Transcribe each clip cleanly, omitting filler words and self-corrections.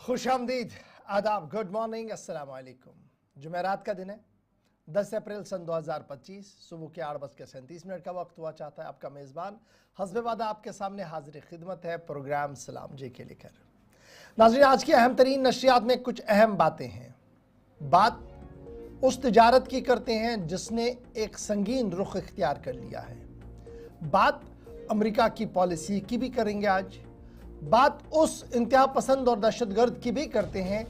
खुशामदीद, आदाब, good morning, अस्सलाम वालेकुम। जुमेरात का दिन है, 10 अप्रैल सन 2025, सुबह के 8:37 का वक्त हुआ चाहता है। आपका मेज़बान हस्बे वादा आपके सामने हाजिर खिदमत है प्रोग्राम सलाम जी के लेकर। नाज़रीन, आज की अहम तरीन नशरियात में कुछ अहम बातें हैं। बात उस तिजारत की करते हैं जिसने एक संगीन रुख इख्तियार कर लिया है। बात अमेरिका की पॉलिसी की भी करेंगे आज। बात उस इंतहा पसंद और दहशतगर्द की भी करते हैं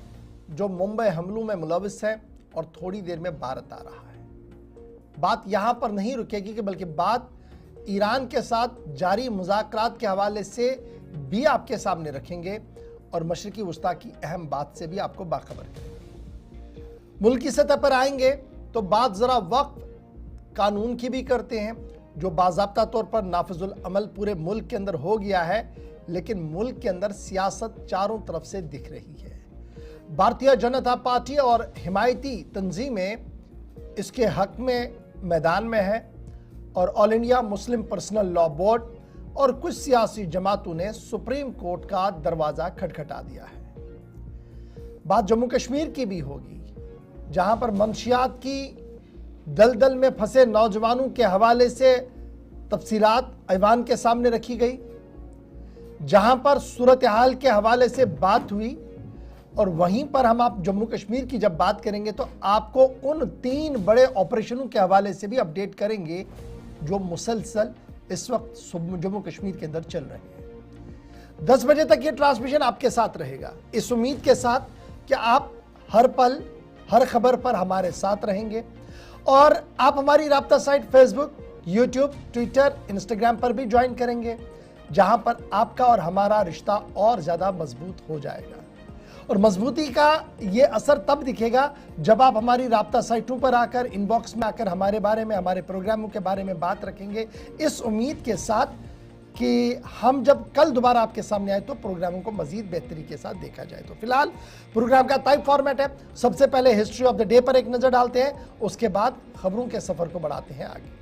जो मुंबई हमलों में मुलविस है और थोड़ी देर में भारत आ रहा है। बात यहाँ पर नहीं रुकेगी कि बल्कि बात ईरान के साथ जारी मुज़ाकरात के हवाले से भी आपके सामने रखेंगे और मशरिकी वस्ता की अहम बात से भी आपको बाखबर करेंगे। मुल्क की सतह पर आएंगे तो बात ज़रा वक्त कानून की भी करते हैं जो बाज़ाब्ता तौर पर नाफिजुल अमल पूरे मुल्क के अंदर हो गया है, लेकिन मुल्क के अंदर सियासत चारों तरफ से दिख रही है। भारतीय जनता पार्टी और हिमायती तंजीमें इसके हक में मैदान में है और all India Muslim personal law board और कुछ सियासी जमातों ने सुप्रीम कोर्ट का दरवाज़ा खटखटा दिया है। बात जम्मू कश्मीर की भी होगी, जहां पर मंशियात की दलदल में फंसे नौजवानों के हवाले से तफसीलात ऐवान के सामने रखी गई, जहां पर सूरत हाल के हवाले से बात हुई। और वहीं पर हम आप जम्मू कश्मीर की जब बात करेंगे तो आपको उन 3 बड़े ऑपरेशनों के हवाले से भी अपडेट करेंगे जो मुसलसल इस वक्त जम्मू कश्मीर के अंदर चल रहे हैं। 10 बजे तक ये ट्रांसमिशन आपके साथ रहेगा, इस उम्मीद के साथ कि आप हर पल हर खबर पर हमारे साथ रहेंगे। और आप हमारी राब्ता site Facebook, YouTube, Twitter, Instagram पर भी ज्वाइन करेंगे, जहां पर आपका और हमारा रिश्ता और ज़्यादा मजबूत हो जाएगा। और मजबूती का ये असर तब दिखेगा जब आप हमारी राब्ता साइटों पर आकर, इनबॉक्स में आकर हमारे बारे में, हमारे प्रोग्रामों के बारे में बात रखेंगे, इस उम्मीद के साथ कि हम जब कल दोबारा आपके सामने आए तो प्रोग्रामों को मजीद बेहतरी के साथ देखा जाए। तो फिलहाल प्रोग्राम का टाइप फॉर्मेट है, सबसे पहले हिस्ट्री ऑफ द डे पर एक नज़र डालते हैं, उसके बाद खबरों के सफ़र को बढ़ाते हैं आगे।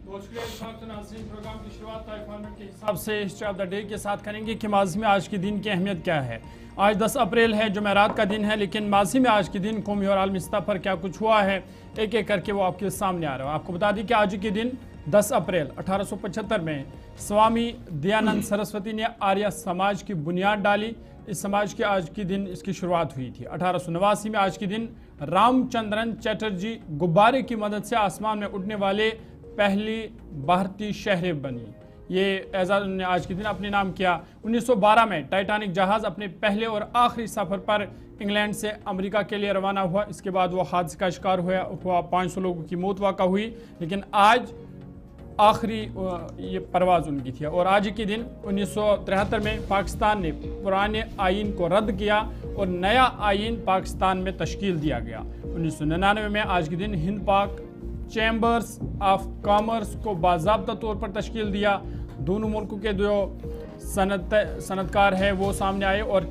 प्रोग्राम की शुरुआत के हिसाब से हिस्ट्री ऑफ द डे के साथ करेंगे कि माजी में आज के दिन की अहमियत क्या है। आज 10 अप्रैल है, जुमेरात का दिन है, लेकिन माजी में आज के दिन कौमी और आलमी सतह पर क्या कुछ हुआ है एक एक करके वो आपके सामने आ रहा है। आपको बता दें कि आज के दिन 10 अप्रैल 1875 में स्वामी दयानंद सरस्वती ने आर्य समाज की बुनियाद डाली। इस समाज के आज के दिन इसकी शुरुआत हुई थी। 1889 में आज के दिन रामचंद्रन चटर्जी गुब्बारे की मदद से आसमान में उड़ने वाले पहली भारतीय शहर बनी। ये एजाज ने आज के दिन अपने नाम किया। 1912 में टाइटैनिक जहाज़ अपने पहले और आखिरी सफ़र पर इंग्लैंड से अमेरिका के लिए रवाना हुआ। इसके बाद वो हादसे का शिकार हुआ 500 लोगों की मौत वाक़ा हुई, लेकिन आज आखिरी ये परवाज़ उनकी थी। और आज के दिन 1973 में पाकिस्तान ने पुराने आइन को रद्द किया और नया आइन पाकिस्तान में तश्कील दिया गया। 1999 में आज के दिन हिंद पाक चैम्बर्स ऑफ कॉमर्स को बाज़ाब्ता तौर पर तश्कील दिया। दोनों मुल्कों के जो सनतकार हैं वो सामने आए और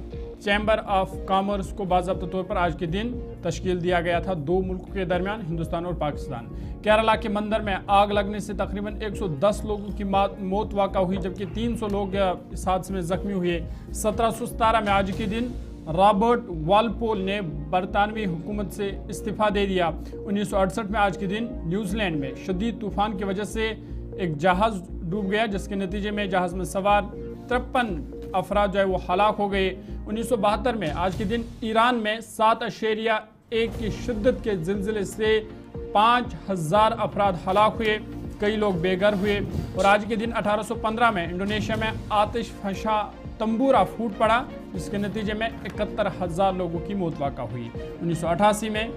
चैम्बर ऑफ कॉमर्स को बाज़ाब्ता तौर पर आज के दिन तश्कील दिया गया था दो मुल्कों के दरमियान, हिंदुस्तान और पाकिस्तान। केरला के मंदिर में आग लगने से तकरीबन 110 लोगों की मौत वाक़ा हुई, जबकि 300 लोग इस हादसे में ज़ख्मी हुए। 1717 में आज के दिन रॉबर्ट वालपोल ने बरतानवी हुकूमत से इस्तीफ़ा दे दिया। 1968 में आज के दिन न्यूजीलैंड में शदीद तूफ़ान की वजह से एक जहाज़ डूब गया, जिसके नतीजे में जहाज़ में सवार 53 अफराद जो है वो हलाक हो गए। 1972 में आज के दिन ईरान में 7.1 की शिद्दत के ज़िलज़िले से 5000 अफराद हलाक हुए, कई लोग बेघर हुए। और आज के दिन 1815 में इंडोनेशिया में आतिश फशा तंबूरा फूट पड़ा, जिसके नतीजे में 71,000 लोगों की मौत वाक़ा हुई। 1988 में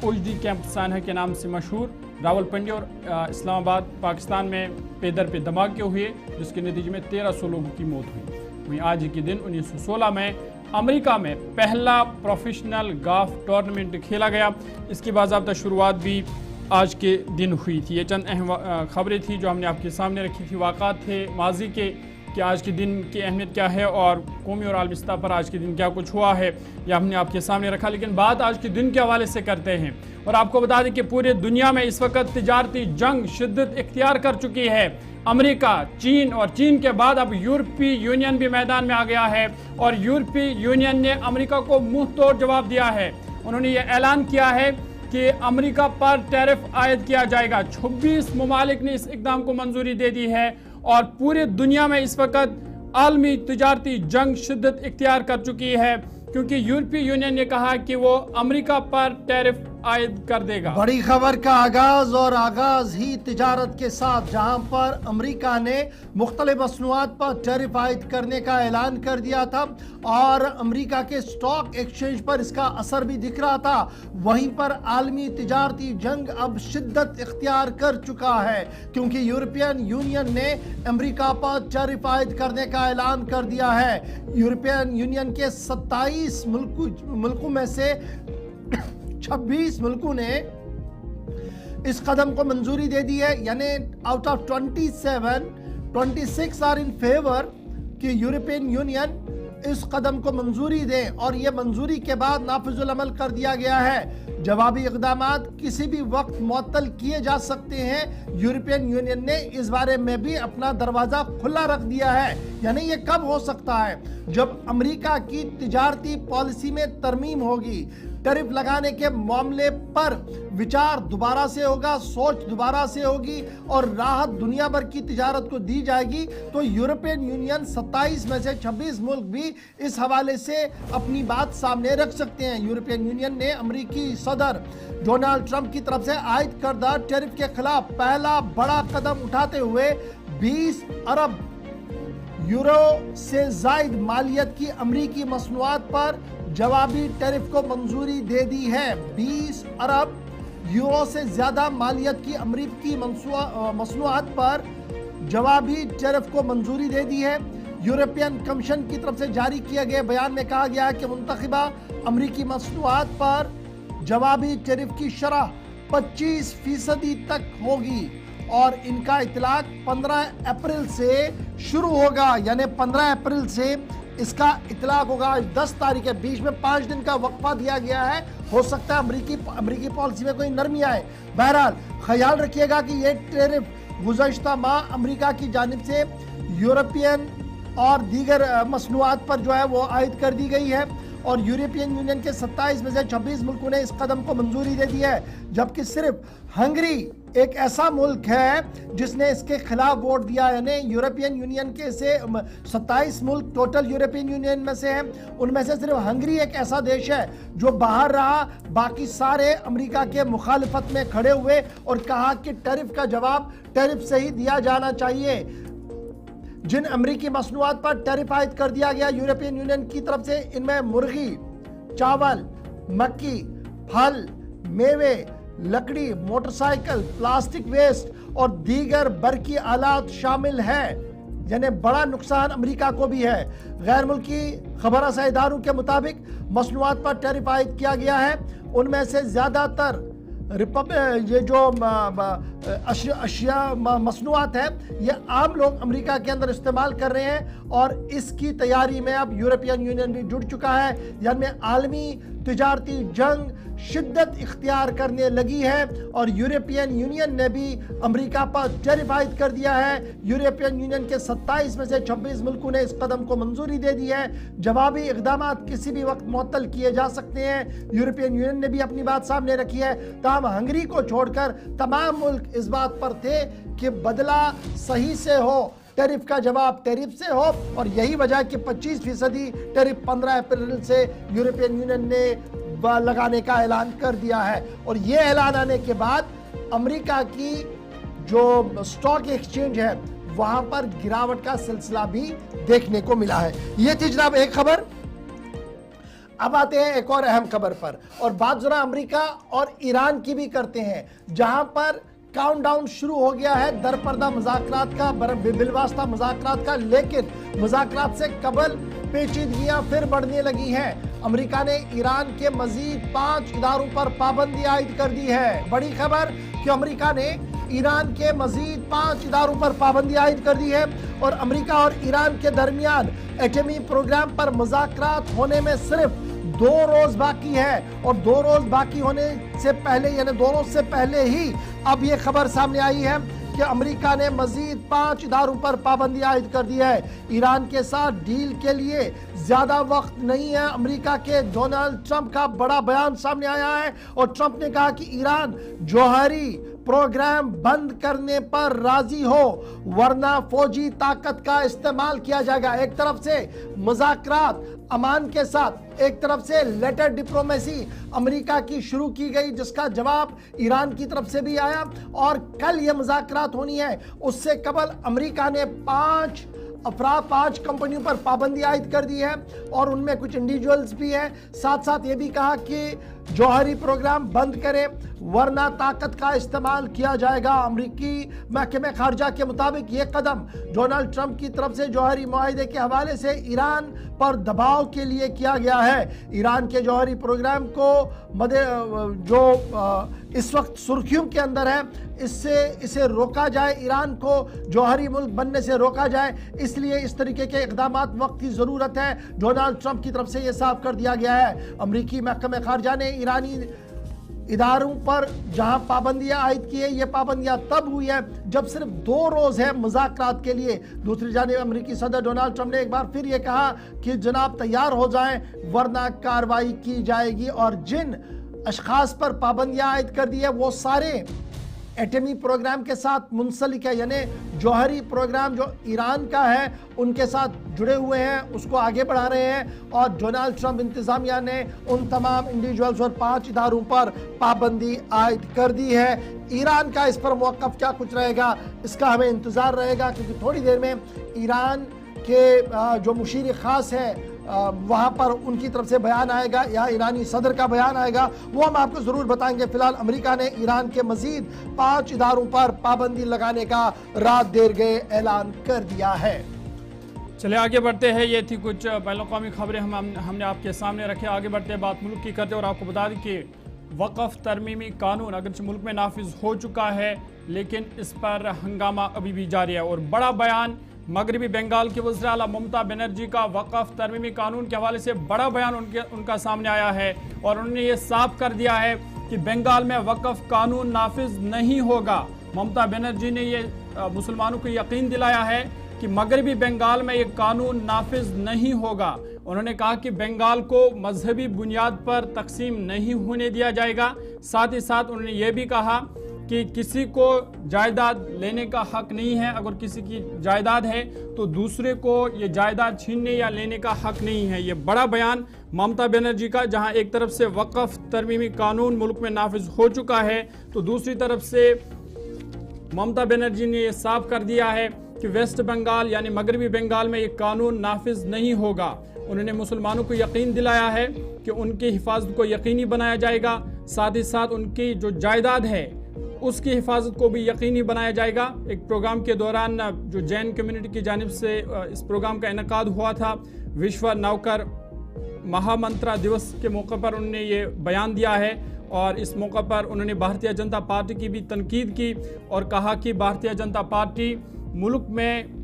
ओजडी कैंप सानहा के नाम से मशहूर रावलपिंडी और इस्लामाबाद पाकिस्तान में पेदर पे धमाके हुए, जिसके नतीजे में 1300 लोगों की मौत हुई। वहीं आज के दिन 1916 में अमेरिका में पहला प्रोफेशनल गोल्फ टूर्नामेंट खेला गया। इसकी बाज़ाब्ता शुरुआत भी आज के दिन हुई थी। ये चंद अहम खबरें थी जो हमने आपके सामने रखी थी। वाक़ात थे माजी के कि आज के दिन की अहमियत क्या है और कौमी और आलमी सतह पर आज के दिन क्या कुछ हुआ है, यह हमने आपके सामने रखा। लेकिन बात आज के दिन के हवाले से करते हैं और आपको बता दें कि पूरे दुनिया में इस वक्त तिजारती जंग शिद्दत इख्तियार कर चुकी है। अमेरिका, चीन और चीन के बाद अब यूरोपीय यूनियन भी मैदान में आ गया है और यूरोपीय यूनियन ने अमेरिका को मुंह तोड़ जवाब दिया है। उन्होंने ये ऐलान किया है कि अमेरिका पर टैरिफ आयद किया जाएगा। 26 ममालिक ने इस इक़दाम को मंजूरी दे दी है और पूरी दुनिया में इस वक्त आलमी तिजारती जंग शिद्दत इख्तियार कर चुकी है, क्योंकि यूरोपीय यूनियन ने कहा कि वो अमेरिका पर टैरिफ आयद कर देगा। बड़ी खबर का आगाज ही तिजारत के साथ, जहां पर अमेरिका ने मुख्तलिफ मसनूआत पर टैरिफ आयद करने का ऐलान कर दिया था और अमेरिका के स्टॉक एक्सचेंज पर इसका असर भी दिख रहा था। वहीं पर आलमी तिजारती जंग अब शिद्दत इख्तियार कर चुका है, क्योंकि यूरोपियन यूनियन ने अमेरिका पर टैरिफ आयद करने का ऐलान कर दिया है। यूरोपियन यूनियन के 27 मुल्कों में से 26 मुल्कों ने इस कदम को मंजूरी दे दी है, यानी out of 26 are in favour कि यूरोपियन यूनियन इस कदम को मंजूरी दे और ये मंजूरी के बाद नाफिजुल अमल कर दिया गया है। जवाबी इक़दामात किसी भी वक्त मुअत्तल किए जा सकते हैं। यूरोपियन यूनियन ने इस बारे में भी अपना दरवाज़ा खुला रख दिया है। यानी ये कब हो सकता है? जब अमेरिका की तिजारती पॉलिसी में तरमीम होगी, टैरिफ लगाने के मामले पर विचार दोबारा से होगा, सोच दोबारा से होगी और राहत दुनिया भर की तिजारत को दी जाएगी, तो यूरोपियन यूनियन 27 में से 26 मुल्क भी इस हवाले से अपनी बात सामने रख सकते हैं। यूरोपियन यूनियन ने अमेरिकी सदर डोनाल्ड ट्रंप की तरफ से आयद करदा टैरिफ के खिलाफ पहला बड़ा कदम उठाते हुए 20 अरब यूरो से जायद मालियत की अमेरिकी मसनूआत पर जवाबी टैरिफ को मंजूरी दे दी है। 20 अरब यूरो से ज्यादा मालियत की अमेरिकी मसनूआत पर जवाबी टैरिफ को मंजूरी दे दी है। यूरोपियन कमीशन की तरफ से जारी किए गए बयान में कहा गया है कि मुंतखबा अमेरिकी मसनूआत पर जवाबी टैरिफ की शरह 25% तक होगी और इनका इतलाक 15 अप्रैल से शुरू होगा। यानी 15 अप्रैल से इसका इतलाक होगा। 10 तारीख के बीच में 5 दिन का वक्फा दिया गया है। हो सकता है अमेरिकी पॉलिसी में कोई नरमी आए। बहरहाल ख्याल रखिएगा कि ये टैरिफ गुज़श्ता माह अमेरिका की जानिब से यूरोपियन और दीगर मसनूआत पर जो है वो आयद कर दी गई है और यूरोपियन यूनियन के 27 में से 26 मुल्कों ने इस कदम को मंजूरी दे दी है, जबकि सिर्फ हंगरी एक ऐसा मुल्क है जिसने इसके खिलाफ वोट दिया। यानी यूरोपियन यूनियन के से 27 मुल्क टोटल यूरोपियन यूनियन में से हैं, उनमें से सिर्फ हंगरी एक ऐसा देश है जो बाहर रहा। बाकी सारे अमेरिका के मुखालिफत में खड़े हुए और कहा कि टैरिफ का जवाब टैरिफ से ही दिया जाना चाहिए। जिन अमेरिकी मसनूआत पर टैरिफ आयद कर दिया गया यूरोपियन यूनियन की तरफ से, इनमें मुर्गी, चावल, मक्की, फल, मेवे, लकड़ी, मोटरसाइकिल, प्लास्टिक वेस्ट और दीगर बरकी आलात शामिल है। यानी बड़ा नुकसान अमेरिका को भी है। गैर मुल्की खबर रसा इदारों के मुताबिक मसनूआत पर टैरिफ आयद किया गया है, उनमें से ज़्यादातर ये जो अशिया मसनूआत है ये आम लोग अमेरिका के अंदर इस्तेमाल कर रहे हैं और इसकी तैयारी में अब यूरोपियन यूनियन भी जुड़ चुका है। यानी आलमी तिजारती जंग शिद्दत इख्तियार करने लगी है और यूरोपियन यूनियन ने भी अमेरिका पर टैरिफ आयद कर दिया है। यूरोपियन यूनियन के 27 में से 26 मुल्कों ने इस कदम को मंजूरी दे दी है। जवाबी इक़दामात किसी भी वक्त मुअत्तल किए जा सकते हैं। यूरोपियन यूनियन ने भी अपनी बात सामने रखी है। ताहम हंगरी को छोड़कर तमाम मुल्क इस बात पर थे कि बदला सही से हो, टैरिफ का जवाब टैरिफ से हो और यही वजह कि 25% टैरिफ 15 अप्रैल से यूरोपियन यूनियन ने लगाने का ऐलान कर दिया है। और ये ऐलान आने के बाद अमेरिका की जो स्टॉक एक्सचेंज है वहां पर गिरावट का सिलसिला भी देखने को मिला है। ये थी जनाब एक खबर। अब आते हैं एक और अहम खबर पर और बात जरा अमेरिका और ईरान की भी करते हैं, जहां पर काउंटडाउन शुरू हो गया है दरपर्दा मुज़ाकरात का, बिलवास्ता मुज़ाकरात का। लेकिन मुज़ाकरात से कबल पेचीदगियां फिर बढ़ने लगी हैं। अमेरिका ने ईरान के मजीद 5 इदारों पर पाबंदी आयद कर दी है। बड़ी खबर कि अमेरिका ने ईरान के मजीद 5 इदारों पर पाबंदी आयद कर दी है और अमेरिका और ईरान के दरमियान एटमी प्रोग्राम पर मुज़ाकरात होने में सिर्फ 2 रोज बाकी है और 2 रोज बाकी होने से पहले यानी 2 रोज से पहले ही अब ये खबर सामने आई है कि अमेरिका ने मजीद 5 इदारों पर पाबंदी आयद कर दी है। ईरान के साथ डील के लिए ज्यादा वक्त नहीं है। अमेरिका के डोनाल्ड ट्रंप का बड़ा बयान सामने आया है और ट्रंप ने कहा कि ईरान जौहरी प्रोग्राम बंद करने पर राजी हो वरना फौजी ताकत का इस्तेमाल किया जाएगा। एक तरफ से मुज़ाकरात अमान के साथ, एक तरफ से लेटर डिप्लोमेसी अमेरिका की शुरू की गई जिसका जवाब ईरान की तरफ से भी आया और कल ये मुज़ाकरात होनी है। उससे कबल अमेरिका ने 5 कंपनियों पर पाबंदी आयद कर दी है और उनमें कुछ इंडिविजुअल्स भी हैं। साथ साथ ये भी कहा कि जौहरी प्रोग्राम बंद करें वरना ताकत का इस्तेमाल किया जाएगा। अमेरिकी महकमे खारजा के मुताबिक ये कदम डोनाल्ड ट्रंप की तरफ से जौहरी मुआहिदे के हवाले से ईरान पर दबाव के लिए किया गया है। ईरान के जौहरी प्रोग्राम को जो इस वक्त सुर्खियों के अंदर है, इसे रोका जाए, ईरान को जौहरी मुल्क बनने से रोका जाए, इसलिए इस तरीके के इकदाम वक्त की ज़रूरत है। डोनाल्ड ट्रंप की तरफ से यह साफ कर दिया गया है। अमेरिकी महकमे खारजा ने ईरानी इदारों पर जहां पाबंदियां आयद की है, ये पाबंदियां तब हुई है जब सिर्फ 2 रोज है मुज़ाकरात के लिए। दूसरी जानिब अमेरिकी सदर डोनाल्ड ट्रंप ने एक बार फिर ये कहा कि जनाब तैयार हो जाएं वरना कार्रवाई की जाएगी। और जिन अशखास पर पाबंदियां आयद कर दी है वो सारे एटमी प्रोग्राम के साथ मुंसलिक है, यानी जौहरी प्रोग्राम जो ईरान का है उनके साथ जुड़े हुए हैं, उसको आगे बढ़ा रहे हैं। और डोनाल्ड ट्रंप इंतजामिया ने उन तमाम इंडिविजुअल्स और 5 इदारों पर पाबंदी आयद कर दी है। ईरान का इस पर मौक़िफ़ क्या कुछ रहेगा इसका हमें इंतज़ार रहेगा, क्योंकि थोड़ी देर में ईरान के जो मुशीर ख़ास है वहाँ पर उनकी तरफ से बयान आएगा या ईरानी सदर का बयान आएगा, वो हम आपको ज़रूर बताएंगे। फिलहाल अमेरिका ने ईरान के मजीद 5 इदारों पर पाबंदी लगाने का रात देर गए ऐलान कर दिया है। चलिए आगे बढ़ते हैं। ये थी कुछ बैनुल-अक़वामी खबरें हमने आपके सामने रखे। आगे बढ़ते हैं, बात मुल्क की करते और आपको बता दें कि वक़्फ़ तरमीमी कानून अगरचे मुल्क में नाफिज हो चुका है लेकिन इस पर हंगामा अभी भी जारी है। और बड़ा बयान मगरबी बंगाल की वज़ीर आला ममता बनर्जी का वक़्फ़ तरमीमी कानून के हवाले से बड़ा बयान उनका सामने आया है और उन्होंने ये साफ कर दिया है कि बंगाल में वक़्फ़ कानून नाफिज नहीं होगा। ममता बनर्जी ने ये मुसलमानों को यकीन दिलाया है कि मगरबी बंगाल में ये कानून नाफिज नहीं होगा। उन्होंने कहा कि बंगाल को मजहबी बुनियाद पर तकसीम नहीं होने दिया जाएगा। साथ ही साथ उन्होंने ये भी कहा कि किसी को जायदाद लेने का हक नहीं है। अगर किसी की जायदाद है तो दूसरे को ये जायदाद छीनने या लेने का हक नहीं है। ये बड़ा बयान ममता बनर्जी का, जहां एक तरफ से वक़्फ़ तरमीमी कानून मुल्क में नाफिज हो चुका है तो दूसरी तरफ से ममता बनर्जी ने ये साफ कर दिया है कि वेस्ट बंगाल यानी मगरबी बंगाल में ये कानून नाफिज नहीं होगा। उन्होंने मुसलमानों को यकीन दिलाया है कि उनकी हिफाजत को यकीनी बनाया जाएगा। साथ ही साथ उनकी जो जायदाद है उसकी हिफाजत को भी यकीनी बनाया जाएगा। एक प्रोग्राम के दौरान जो जैन कम्युनिटी की जानिब से इस प्रोग्राम का इनेकाद हुआ था, विश्व नौकर महामंत्रा दिवस के मौके पर उन्होंने ये बयान दिया है और इस मौके पर उन्होंने भारतीय जनता पार्टी की भी तनकीद की और कहा कि भारतीय जनता पार्टी मुल्क में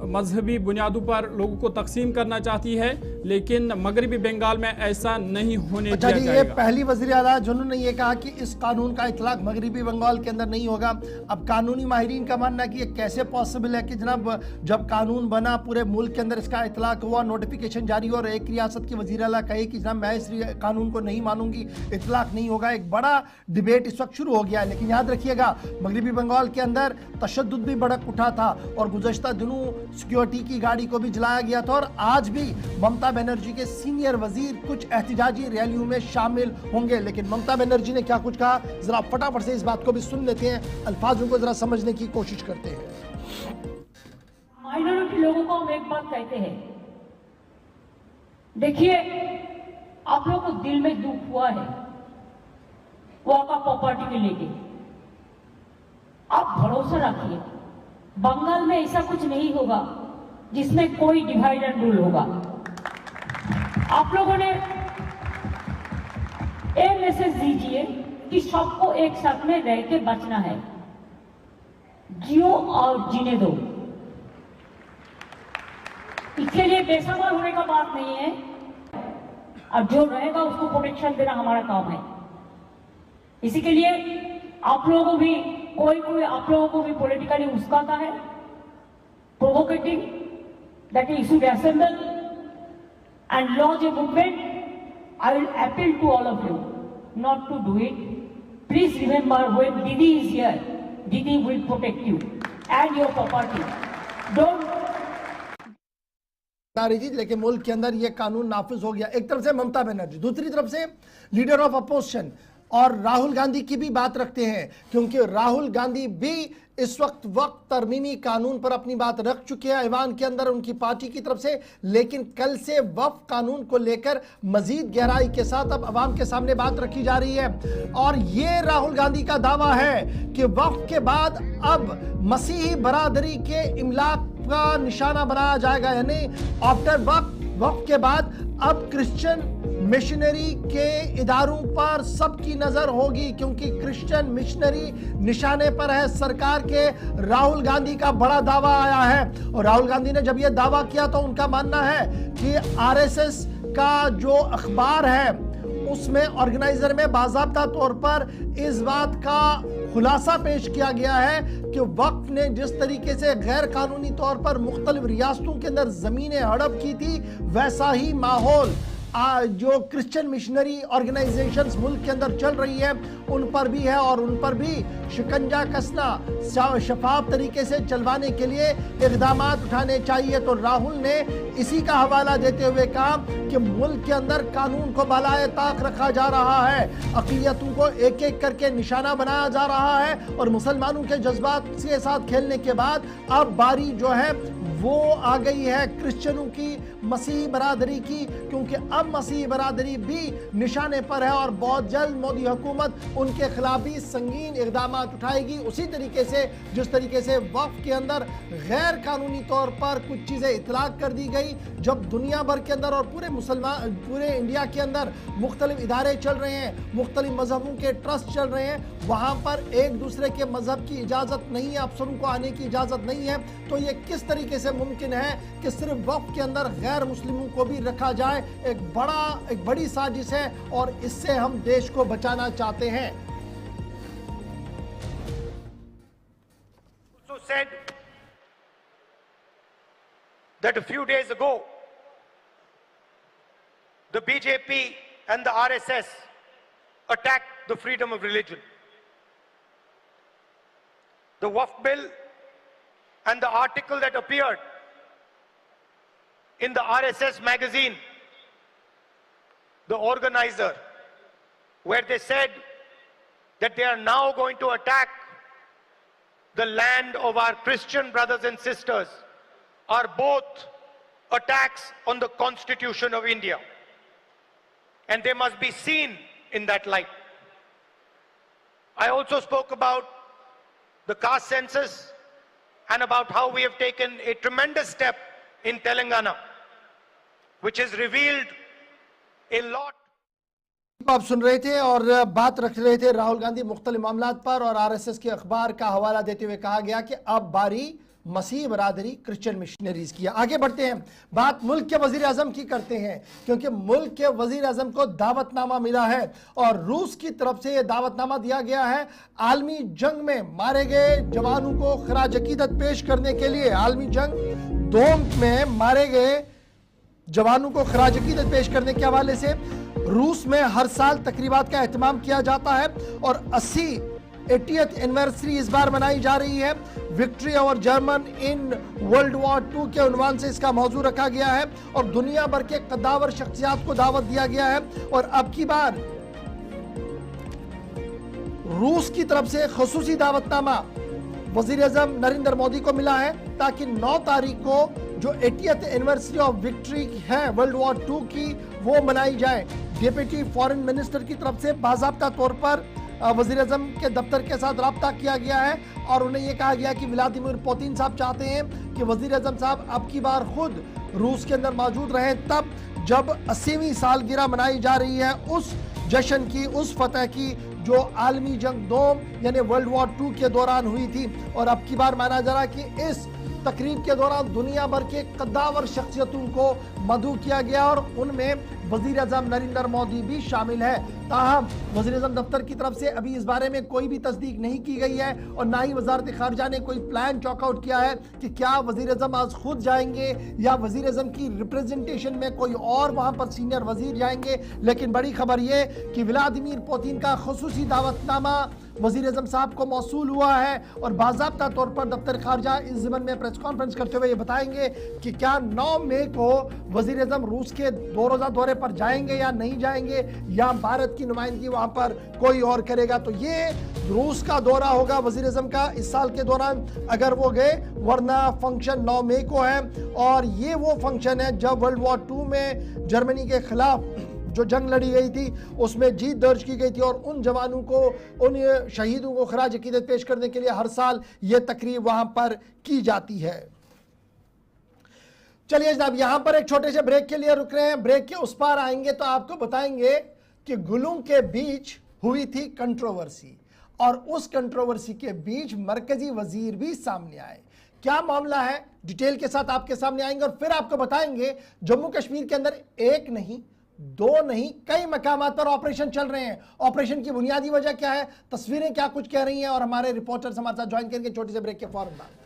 मजहबी बुनियादों पर लोगों को तकसीम करना चाहती है लेकिन मगरबी बंगाल में ऐसा नहीं होने दिया जाएगा। ये पहली वज़ीर आला जिन्होंने ये कहा कि इस कानून का इतलाक मगरबी बंगाल के अंदर नहीं होगा। अब कानूनी माहिरीन का मानना है कि ये कैसे पॉसिबल है कि जनाब जब कानून बना पूरे मुल्क के अंदर इसका इतलाक हुआ, नोटिफिकेशन जारी हुआ और एक रियासत की वज़ीर आला कहे कि जनाब मैं इस कानून को नहीं मानूंगी, इतलाक नहीं होगा। एक बड़ा डिबेट इस वक्त शुरू हो गया है। लेकिन याद रखिएगा मगरबी बंगाल के अंदर तशद्दुद भी भड़क उठा था और गुज़श्ता दिनों सिक्योरिटी की गाड़ी को भी जलाया गया था और आज भी ममता बनर्जी के सीनियर वजीर कुछ एहतिजाजी रैलियों में शामिल होंगे। लेकिन ममता बनर्जी ने क्या कुछ कहा, जरा फटाफट से इस बात को भी सुन लेते हैं, अल्फाजों को जरा समझने की कोशिश करते हैं। माइनॉरिटी लोगों को हम एक बात कहते हैं, देखिए आप लोगों को दिल में दुख हुआ है वो आपका प्रॉपर्टी के लेके, आप भरोसा रखिए बंगाल में ऐसा कुछ नहीं होगा जिसमें कोई डिवाइड एंड रूल होगा। आप लोगों ने ये मैसेज दीजिए कि सबको एक साथ में रह के बचना है, जियो और जीने दो। इसके लिए बेसब्र होने का बात नहीं है और जो रहेगा उसको प्रोटेक्शन देना हमारा काम है। इसी के लिए आप लोगों को भी कोई आप लोगों को भी पॉलिटिकली उस्काता है, प्रोवोकेटिंग, that is should assemble and launch a movement. I will appeal to all of you not to do it. Please remember, when Didi is here, Didi will protect you and your property. Don't जी, लेकिन मुल्क के अंदर ये कानून नाफिज हो गया। एक तरफ से ममता बनर्जी, दूसरी तरफ से लीडर ऑफ अपोजिशन और राहुल गांधी की भी बात रखते हैं, क्योंकि राहुल गांधी भी इस वक्त तरमीमी कानून पर अपनी बात रख चुके हैं ऐवान के अंदर उनकी पार्टी की तरफ से। लेकिन कल से वक्फ कानून को लेकर मजीद गहराई के साथ अब अवाम के सामने बात रखी जा रही है। और ये राहुल गांधी का दावा है कि वक्फ के बाद अब मसीही बरादरी के इमलाक का निशाना बनाया जाएगा, यानी आफ्टर वक्फ के बाद अब क्रिश्चियन मिशनरी के इदारों पर सबकी नजर होगी, क्योंकि क्रिश्चियन मिशनरी निशाने पर है। सरकार के राहुल गांधी का बड़ा दावा आया है, और राहुल गांधी ने जब यह दावा किया तो उनका मानना है कि आरएसएस का जो अखबार है उसमें ऑर्गेनाइजर में बाज़ाब्ता तौर पर इस बात का खुलासा पेश किया गया है कि वक्फ ने जिस तरीके से गैर कानूनी तौर पर मुख्तलिफ रियासतों के अंदर जमीनें हड़प की थी, वैसा ही माहौल जो क्रिश्चियन मिशनरी ऑर्गेनाइजेशंस मुल्क के अंदर चल रही है उन पर भी है, और उन पर भी शिकंजा कसना शफाफ तरीके से चलवाने के लिए इक़दाम उठाने चाहिए। तो राहुल ने इसी का हवाला देते हुए कहा कि मुल्क के अंदर कानून को बालाए ताक रखा जा रहा है, अक़लियतों को एक एक करके निशाना बनाया जा रहा है, और मुसलमानों के जज्बात के साथ खेलने के बाद अब बारी जो है वो आ गई है क्रिश्चियनों की, मसीही बरादरी की, क्योंकि अब मसीही बरादरी भी निशाने पर है और बहुत जल्द मोदी हुकूमत उनके खिलाफ भी संगीन इक़दाम उठाएगी। उसी तरीके से जिस तरीके से वक्फ के अंदर गैर कानूनी तौर पर कुछ चीज़ें इतलाक कर दी गई, जब दुनिया भर के अंदर और पूरे इंडिया के अंदर मुख्तलिफ इदारे चल रहे हैं, मुख्तलिफ मजहबों के ट्रस्ट चल रहे हैं, वहाँ पर एक दूसरे के मजहब की इजाज़त नहीं है, अफसरों को आने की इजाज़त नहीं है, तो ये किस तरीके से मुमकिन है कि सिर्फ वक्फ के अंदर गैर मुस्लिमों को भी रखा जाए? एक बड़ी साजिश है, और इससे हम देश को बचाना चाहते हैं। Also said that a few days ago the BJP and the RSS attacked the freedom of religion. The Waqf bill and the article that appeared in the RSS magazine, the organizer, where they said that they are now going to attack the land of our Christian brothers and sisters, are both attacks on the Constitution of India, and they must be seen in that light. I also spoke about the caste census and about how we have taken a tremendous step in Telangana, which has revealed a lot. आप सुन रहे थे और बात रख रहे थे राहुल गांधी मुख्तलिफ मामलात पर, और आरएसएस के अखबार का हवाला देते हुए कहा गया कि अब बारी मसीह बरादरी क्रिश्चियन मिशनरीज की। आगे बढ़ते हैं, बात मुल्क के वजीर आजम की करते हैं, क्योंकि मुल्क के वजीर आजम को दावतनामा मिला है और रूस की तरफ से यह दावतनामा दिया गया है आलमी जंग में मारे गए जवानों को खराज अकीदत पेश करने के लिए। आलमी जंग दोम में मारे गए जवानों को खराज अकीदत पेश करने के हवाले से रूस में हर साल तकरीबात का एहतमाम किया जाता है, और 80th एनिवर्सरी इस बार मनाई जा रही है। Victory over German in world war 2 के उन्वान से इसका मौजू रखा गया है, और दुनिया भर के कद्दावर शख्सियात को दावत दिया गया है। और अब की बार रूस की तरफ से खसूसी दावतनामा वजीर आजम नरेंद्र मोदी को मिला है, ताकि 9 तारीख को जो 80th एनिवर्सरी ऑफ विक्ट्री है वर्ल्ड वॉर 2 की, वो मनाई जाए। डिप्टी फॉरेन मिनिस्टर की तरफ से बाज़ाब्ता तौर पर वजीर आजम के दफ्तर के साथ रब्ता किया गया है, और उन्हें यह कहा गया कि व्लादिमीर पुतिन साहब चाहते हैं कि वजीर आजम साहब अब की बार खुद रूस के अंदर मौजूद रहें, तब जब 80वीं सालगिरह मनाई जा रही है उस जश्न की, उस फतह की जो आलमी जंग दोम यानी वर्ल्ड वॉर 2 के दौरान हुई थी। और अब की बार माना जा रहा है कि इस तकरीब के दौरान दुनिया भर के कद्दावर शख्सियतों को मदऊ किया गया, और उनमें वजीर आजम नरेंद्र मोदी भी शामिल है। ताहम वजीर आजम दफ्तर की तरफ से अभी इस बारे में कोई भी तस्दीक नहीं की गई है और ना ही वजारत खारजा ने कोई प्लान चॉकआउट किया है कि क्या वजीर आजम आज खुद जाएंगे या वजीर आजम की रिप्रेजेंटेशन में कोई और वहां पर सीनियर वजीर जाएंगे। लेकिन बड़ी खबर यह कि व्लादिमीर पुतिन का खुसूसी दावतनामा वजीर आजम साहब को मौसूल हुआ है और बाज़ाब्ता तौर पर दफ्तर खारजा इस ज़मन में प्रेस कॉन्फ्रेंस करते हुए ये बताएंगे कि क्या 9 मई को वजीर आजम रूस के 2 रोज़ा दौरे पर जाएंगे या नहीं जाएंगे, या भारत की नुमाइंदगी वहां पर कोई और करेगा। तो ये रूस का दौरा होगा वजीर आजम का इस साल के दौरान अगर वो गए, वरना फंक्शन 9 मई को है और ये वो फंक्शन है जब वर्ल्ड वॉर 2 में जर्मनी के खिलाफ जो जंग लड़ी गई थी उसमें जीत दर्ज की गई थी और उन जवानों को, उन शहीदों को खराज अकीदत पेश करने के लिए हर साल ये तकरीब वहां पर की जाती है। चलिए जनाब, यहां पर एक छोटे से ब्रेक के लिए रुक रहे हैं। ब्रेक के उस पार आएंगे तो आपको बताएंगे कि गुलूं के बीच हुई थी कंट्रोवर्सी और उस कंट्रोवर्सी के बीच मरकजी वजीर भी सामने आए। क्या मामला है डिटेल के साथ आपके सामने आएंगे और फिर आपको बताएंगे जम्मू कश्मीर के अंदर एक नहीं, 2 नहीं, कई मकामात पर ऑपरेशन चल रहे हैं। ऑपरेशन की बुनियादी वजह क्या है, तस्वीरें क्या कुछ कह रही हैं और हमारे रिपोर्टर्स हमारे साथ ज्वाइन करेंगे छोटे से ब्रेक के फौरन बाद।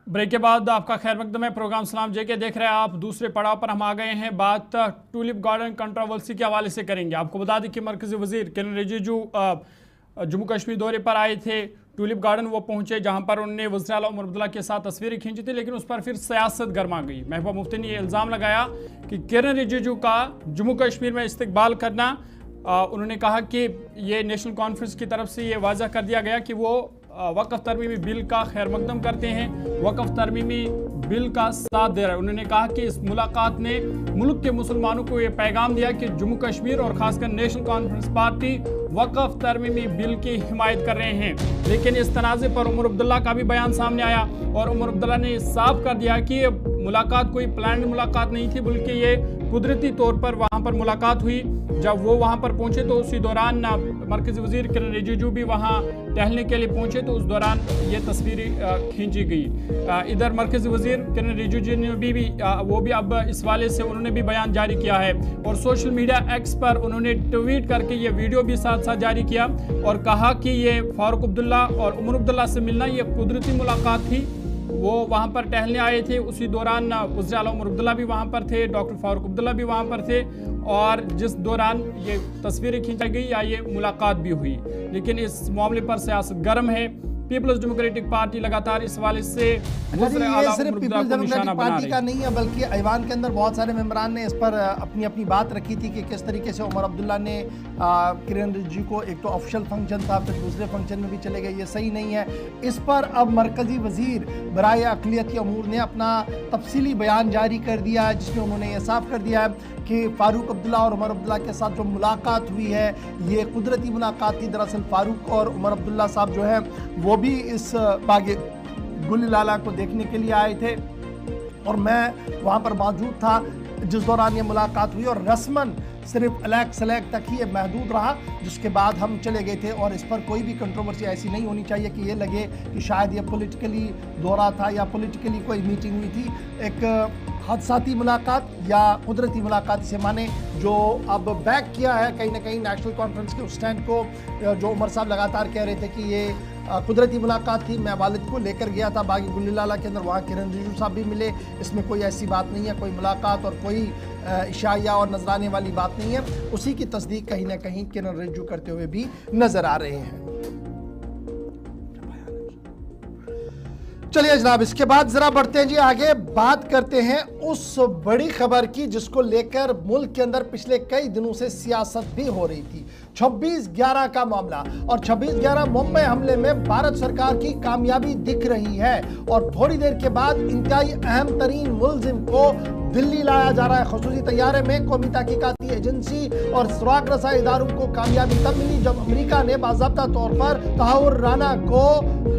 ब्रेक के बाद आपका खैर मकदम है। प्रोग्राम सलाम जे के देख रहे हैं आप। दूसरे पड़ाव पर हम आ गए हैं। बात टूलिप गार्डन कंट्रोवर्सी के हवाले से करेंगे। आपको बता दें कि मरकजी वजीर किरेन रिजिजू जम्मू कश्मीर दौरे पर आए थे। टूलिप गार्डन वो पहुंचे, जहां पर उन्होंने वज़ीर आला उमर अब्दुल्ला के साथ तस्वीरें खींची थी, लेकिन उस पर फिर सियासत गर्मा गई। महबूबा मुफ्ती ने यह इल्ज़ाम लगाया कि किरण रिजिजू का जम्मू कश्मीर में इस्तकबाल करना, उन्होंने कहा कि ये नेशनल कॉन्फ्रेंस की तरफ से ये वाज़ह कर दिया गया कि वो वक़्फ़ तरमीमी बिल का खैर मकदम करते हैं, वक़्फ़ तरमीमी बिल का साथ दे रहा है। उन्होंने कहा कि इस मुलाकात ने मुल्क के मुसलमानों को ये पैगाम दिया कि जम्मू कश्मीर और ख़ासकर नेशनल कॉन्फ्रेंस पार्टी वक़्फ़ तरमीमी बिल की हिमायत कर रहे हैं। लेकिन इस तनाज़े पर उमर अब्दुल्ला का भी बयान सामने आया और उमर अब्दुल्ला ने साफ कर दिया कि ये मुलाकात कोई प्लान्ड मुलाकात नहीं थी, बल्कि ये कुदरती तौर पर वहाँ पर मुलाकात हुई। जब वो वहाँ पर पहुँचे तो उसी दौरान मरकज़ी वज़ीर किरण रिजिजू भी वहाँ टहलने के लिए पहुँचे, तो उस दौरान ये तस्वीरें खींची गई। इधर मरकज़ी वज़ीर किरण रिजिजू ने भी वो भी अब इस वाले से उन्होंने भी बयान जारी किया है और सोशल मीडिया एक्स पर उन्होंने ट्वीट करके ये वीडियो भी साथ साथ जारी किया और कहा कि ये फारूक अब्दुल्ला और उमर अब्दुल्ला से मिलना ये कुदरती मुलाकात थी। वो वहाँ पर टहलने आए थे, उसी दौरान वज़ीर आला उमर अब्दुल्ला भी वहाँ पर थे, डॉक्टर फारूक अब्दुल्ला भी वहाँ पर थे और जिस दौरान ये तस्वीरें खींची गई या ये मुलाकात भी हुई। लेकिन इस मामले पर सियासत गर्म है। पीपल्स डेमोक्रेटिक पार्टी लगातार इस वाले से ये सिर्फ पीपल्स डेमोक्रेटिक पार्टी का नहीं है, बल्कि ऐवान के अंदर बहुत सारे मेंबरान ने इस पर अपनी अपनी बात रखी थी कि किस तरीके से उमर अब्दुल्ला ने किरण रिजिजू को, एक तो ऑफिशियल फंक्शन था, फिर दूसरे फंक्शन में भी चले गए, ये सही नहीं है। इस पर अब मरकजी वजीर बराए अक़लियती अमूर ने अपना तफसीली बयान जारी कर दिया है, जिसमें उन्होंने ये साफ कर दिया है कि फारूक अब्दुल्ला और उमर अब्दुल्ला के साथ जो मुलाकात हुई है ये कुदरती मुलाकात थी। दरअसल फारूक और उमर अब्दुल्ला साहब जो है वो भी इस बागे गुल लाला को देखने के लिए आए थे और मैं वहाँ पर मौजूद था जिस दौरान ये मुलाकात हुई और रस्मन सिर्फ अलग सलैग तक ही ये महदूद रहा, जिसके बाद हम चले गए थे। और इस पर कोई भी कंट्रोवर्सी ऐसी नहीं होनी चाहिए कि ये लगे कि शायद ये पॉलिटिकली दौरा था या पॉलिटिकली कोई मीटिंग हुई थी। एक हादसाती मुलाकात या कुदरती मुलाकात इसे माने, जो अब बैक किया है कहीं ना कहीं नेशनल कॉन्फ्रेंस के उस स्टैंड को, जो उमर साहब लगातार कह रहे थे कि ये कुदरती मुलाकात थी। मैं वालिद को लेकर गया था बागी गुल्लीलाला के अंदर, वहाँ किरण रिजिजू साहब भी मिले, इसमें कोई ऐसी बात नहीं है, कोई मुलाकात और कोई इशाया और नजराने वाली बात नहीं है। उसी की तस्दीक कहीं ना कहीं किरण रिजिजू करते हुए भी नजर आ रहे हैं। चलिए जनाब, इसके बाद जरा बढ़ते हैं जी आगे, बात करते हैं उस बड़ी खबर की जिसको लेकर मुल्क के अंदर पिछले कई दिनों से सियासत भी हो रही थी। 26/11 का मामला और 26/11 मुंबई हमले में भारत सरकार की कामयाबी दिख रही है और थोड़ी देर के बाद इंतहाई अहम तरीन मुलजिम को दिल्ली लाया जा रहा है। खसूसी तैयारे में कौमी तहकीकाती एजेंसी और सुराग रसा इदारों को कामयाबी तब मिली जब अमेरिका ने बाज़ाब्ता तौर पर तहव्वुर राना को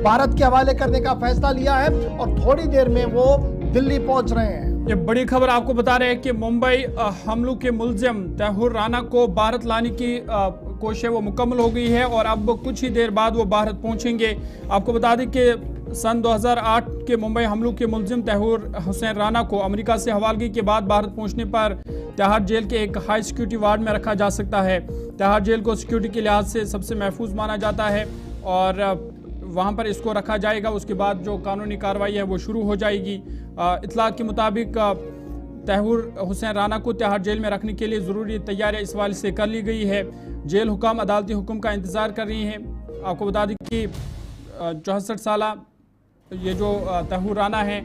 भारत के हवाले करने का फैसला लिया है और थोड़ी देर में वो दिल्ली पहुंच रहे हैं। ये बड़ी खबर आपको बता रहे हैं कि मुंबई हमलों के मुलजिम तहव्वुर राना को भारत लाने की कोशिश वो मुकम्मल हो गई है और अब कुछ ही देर बाद वो भारत पहुंचेंगे। आपको बता दें कि सन 2008 के मुंबई हमलों के मुलजिम तहव्वुर हुसैन राना को अमेरिका से हवालगी के बाद भारत पहुंचने पर तिहाड़ जेल के एक हाई सिक्योरिटी वार्ड में रखा जा सकता है। तिहाड़ जेल को सिक्योरिटी के लिहाज से सबसे महफूज माना जाता है और वहाँ पर इसको रखा जाएगा। उसके बाद जो कानूनी कार्रवाई है वो शुरू हो जाएगी। इतलात के मुताबिक तहव्वुर हुसैन राना को तिहाड़ जेल में रखने के लिए ज़रूरी तैयारियाँ इस वाले से कर ली गई है। जेल हुकाम अदालती हुक्म का इंतज़ार कर रही हैं। आपको बता दें कि 64 साला ये जो तहव्वुर राना है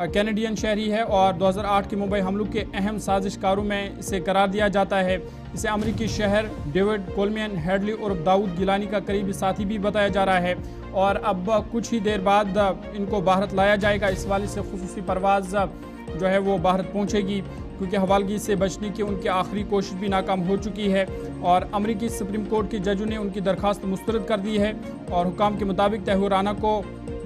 कैनेडियन शहरी है और 2008 के मुंबई हमलों के अहम साजिशकारों में इसे करार दिया जाता है। इसे अमरीकी शहर डेविड कोलमैन हेडली और दाऊद गिलानी का करीबी साथी भी बताया जा रहा है और अब कुछ ही देर बाद इनको भारत लाया जाएगा। इस वाले से खुसूसी परवाज़ जो है वो भारत पहुंचेगी क्योंकि हवालगी से बचने की उनकी आखिरी कोशिश भी नाकाम हो चुकी है और अमरीकी सुप्रीम कोर्ट के जजों ने उनकी दरख्वास्त मुस्तरद कर दी है और हुकाम के मुताबिक तहव्वुर राना को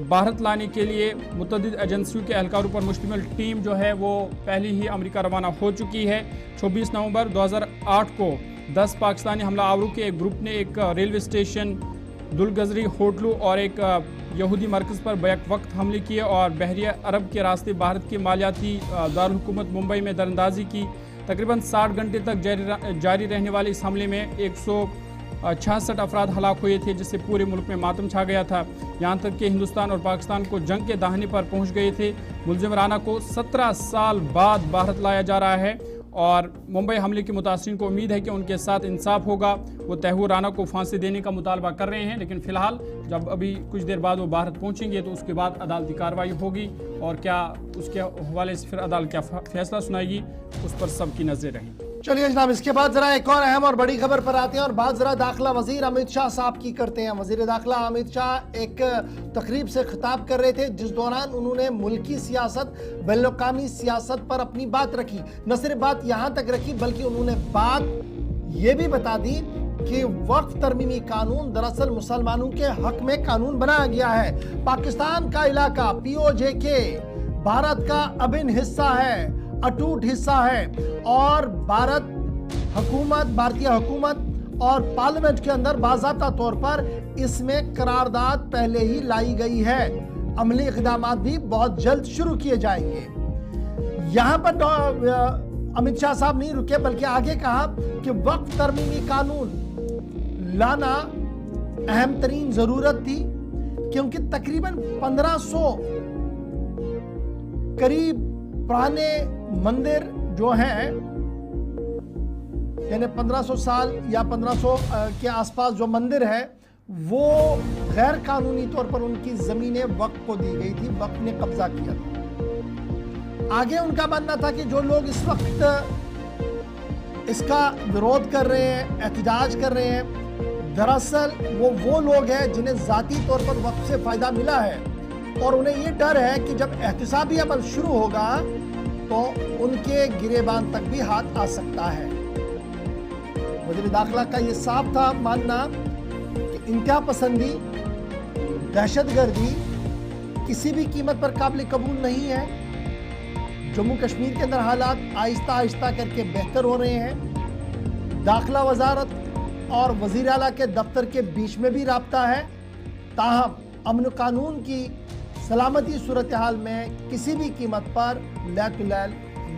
भारत लाने के लिए मुतअद्दिद एजेंसियों के एहलकारों पर मुश्तमिल टीम जो है वो पहले ही अमेरिका रवाना हो चुकी है। 26 नवंबर 2008 को 10 पाकिस्तानी हमलावरों के एक ग्रुप ने एक रेलवे स्टेशन, दुलगजरी होटलों और एक यहूदी मरकज़ पर बैक वक्त हमले किए और बहरिया अरब के रास्ते भारत के मालियाती दारुल-हुकूमत मुंबई में दरअंदाजी की। तकरीबन 60 घंटे तक जारी रहने वाले इस हमले में 166 अफराद हलाक हुए थे, जिससे पूरे मुल्क में मातम छा गया था। यहाँ तक कि हिंदुस्तान और पाकिस्तान को जंग के दाहिने पर पहुँच गए थे। मुलजिम राना को 17 साल बाद भारत लाया जा रहा है और मुंबई हमले के मुतासरीन को उम्मीद है कि उनके साथ इंसाफ होगा। वो तैमूर राना को फांसी देने का मुतालबा कर रहे हैं, लेकिन फिलहाल जब अभी कुछ देर बाद वो भारत पहुंचेंगे तो उसके बाद अदालती कार्रवाई होगी और क्या उसके हवाले से फिर अदालत क्या फैसला सुनाएगी उस पर सबकी नजर रहेगी। चलिए जनाब, इसके बाद जरा एक और अहम और बड़ी खबर पर आते हैं और बात जरा दाखिला वजीर अमित शाह साहब की करते हैं। वजीर दाखिला अमित शाह एक तकरीब से खिताब कर रहे थे, जिस दौरान उन्होंने मुल्की सियासत, बैनुल-अक़वामी सियासत पर अपनी बात रखी। न सिर्फ बात यहां तक रखी बल्कि उन्होंने बात यह भी बता दी कि वक्फ तरमीमी कानून दरअसल मुसलमानों के हक में कानून बनाया गया है। पाकिस्तान का इलाका POJ भारत का अभिन्न हिस्सा है, अटूट हिस्सा है और भारतीय हुकूमत और पार्लियामेंट के अंदर बाज़ाब्ता तौर पर इसमें करारदाद पहले ही लाई गई है। अमली इक़दाम भी बहुत जल्द शुरू किए जाएंगे। यहां पर अमित शाह साहब नहीं रुके बल्कि आगे कहा कि वक्फ तरमीमी कानून लाना अहम तरीन जरूरत थी, क्योंकि तकरीबन 1500 करीब पुराने मंदिर जो हैं, यानी 1500 साल या 1500 के आसपास जो मंदिर है वो गैर कानूनी तौर पर उनकी जमीनें वक्फ को दी गई थी, वक्फ ने कब्जा किया था। आगे उनका मानना था कि जो लोग इस वक्त इसका विरोध कर रहे हैं, एहतजाज कर रहे हैं, दरअसल वो लोग हैं जिन्हें जाती तौर पर वक्फ से फायदा मिला है और उन्हें ये डर है कि जब एहतिसाबी अमल शुरू होगा तो उनके गिरेबान तक भी हाथ आ सकता है। वज़ीर दाखिला का ये साफ था मानना कि इंतहा पसंदी, दहशतगर्दी किसी भी कीमत पर काबिल कबूल नहीं है। जम्मू कश्मीर के अंदर हालात आहिस्ता आहिस्ता करके बेहतर हो रहे हैं। दाखिला वजारत और वज़ीर आला के दफ्तर के बीच में भी राब्ता है, ताहम अमन कानून की सलामती सूरत हाल में किसी भी कीमत पर लैतुलैल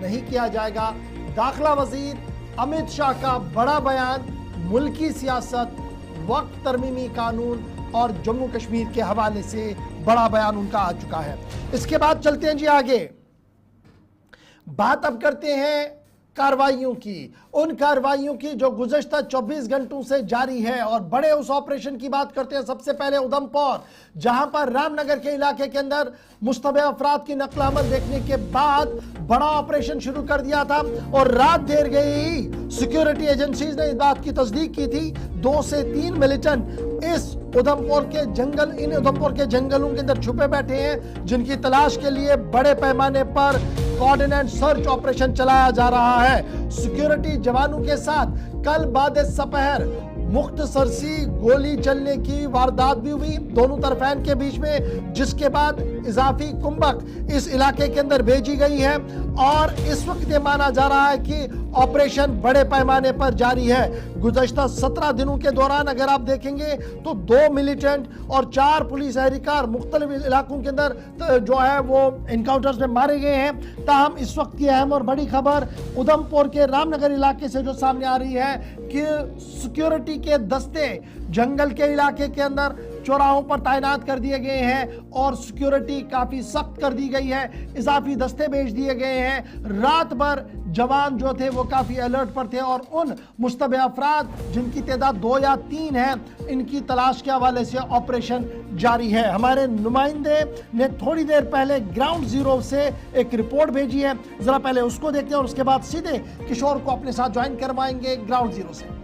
नहीं किया जाएगा। दाखिला वजीर अमित शाह का बड़ा बयान, मुल्की सियासत, वक्फ तरमीमी कानून और जम्मू कश्मीर के हवाले से बड़ा बयान उनका आ चुका है। इसके बाद चलते हैं जी आगे। बात अब करते हैं कार्रवाइयों की, उन कार्रवाइयों की जो गुज़श्ता 24 घंटों से जारी है और बड़े उस ऑपरेशन की बात करते हैं। सबसे पहले उधमपुर, जहां पर रामनगर के इलाके के अंदर मुश्तबे अफराद की नकल अमल देखने के बाद बड़ा ऑपरेशन शुरू कर दिया था और रात देर गई सिक्योरिटी एजेंसीज ने इस बात की तस्दीक की थी 2 से 3 मिलिटेंट इस उधमपुर के जंगलों के अंदर छुपे बैठे हैं, जिनकी तलाश के लिए बड़े पैमाने पर कोऑर्डिनेट सर्च ऑपरेशन चलाया जा रहा है। सिक्योरिटी जवानों के साथ कल बाद सपहर मुख्तसर सी गोली चलने की वारदात भी हुई दोनों तरफैन के बीच में, जिसके बाद इजाफी कुंभक इस इलाके के अंदर भेजी गई है और इस वक्त ये माना जा रहा है कि ऑपरेशन बड़े पैमाने पर जारी है। गुज़श्ता 17 दिनों के दौरान अगर आप देखेंगे तो 2 मिलिटेंट और 4 पुलिस एहलकार मुख्तलिफ इलाकों के अंदर जो है वो इनकाउंटर्स में मारे गए हैं। ताहम इस वक्त की अहम और बड़ी खबर उधमपुर के रामनगर इलाके से जो सामने आ रही है कि सिक्योरिटी के दस्ते जंगल के इलाके के अंदर चौराहों पर तैनात कर दिए गए हैं और सिक्योरिटी काफी सख्त कर दी गई है। इजाफी दस्ते भेज दिए गए हैं। रात भर जवान जो थे वो काफी अलर्ट पर थे और उन मुश्तबे अफराद जिनकी तादाद 2 या 3 है, इनकी तलाश के हवाले से ऑपरेशन जारी है। हमारे नुमाइंदे ने थोड़ी देर पहले ग्राउंड जीरो से एक रिपोर्ट भेजी है, जरा पहले उसको देखते हैं और उसके बाद सीधे किशोर को अपने साथ ज्वाइन करवाएंगे ग्राउंड जीरो से।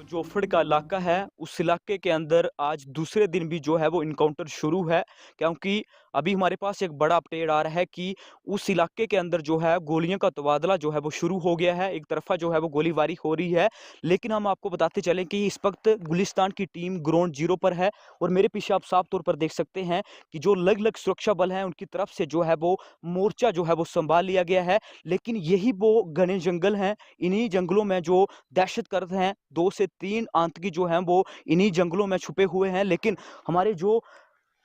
जोफड़ का इलाका है, उस इलाके के अंदर आज दूसरे दिन भी जो है वो इनकाउंटर शुरू है, क्योंकि अभी हमारे पास एक बड़ा अपडेट आ रहा है कि उस इलाके के अंदर जो है गोलियों का तबादला जो है वो शुरू हो गया है। एक तरफा जो है वो गोलीबारी हो रही है, लेकिन हम आपको बताते चलें कि इस वक्त गुलिस्तान की टीम ग्राउंड जीरो पर है और मेरे पीछे आप साफ तौर पर देख सकते हैं कि जो अलग अलग सुरक्षा बल हैं उनकी तरफ से जो है वो मोर्चा जो है वो संभाल लिया गया है। लेकिन यही वो घने जंगल हैं, इन्हीं जंगलों में जो दहशतगर्द हैं, 2 से 3 आतंकी जो हैं वो इन्हीं जंगलों में छुपे हुए हैं। लेकिन हमारे जो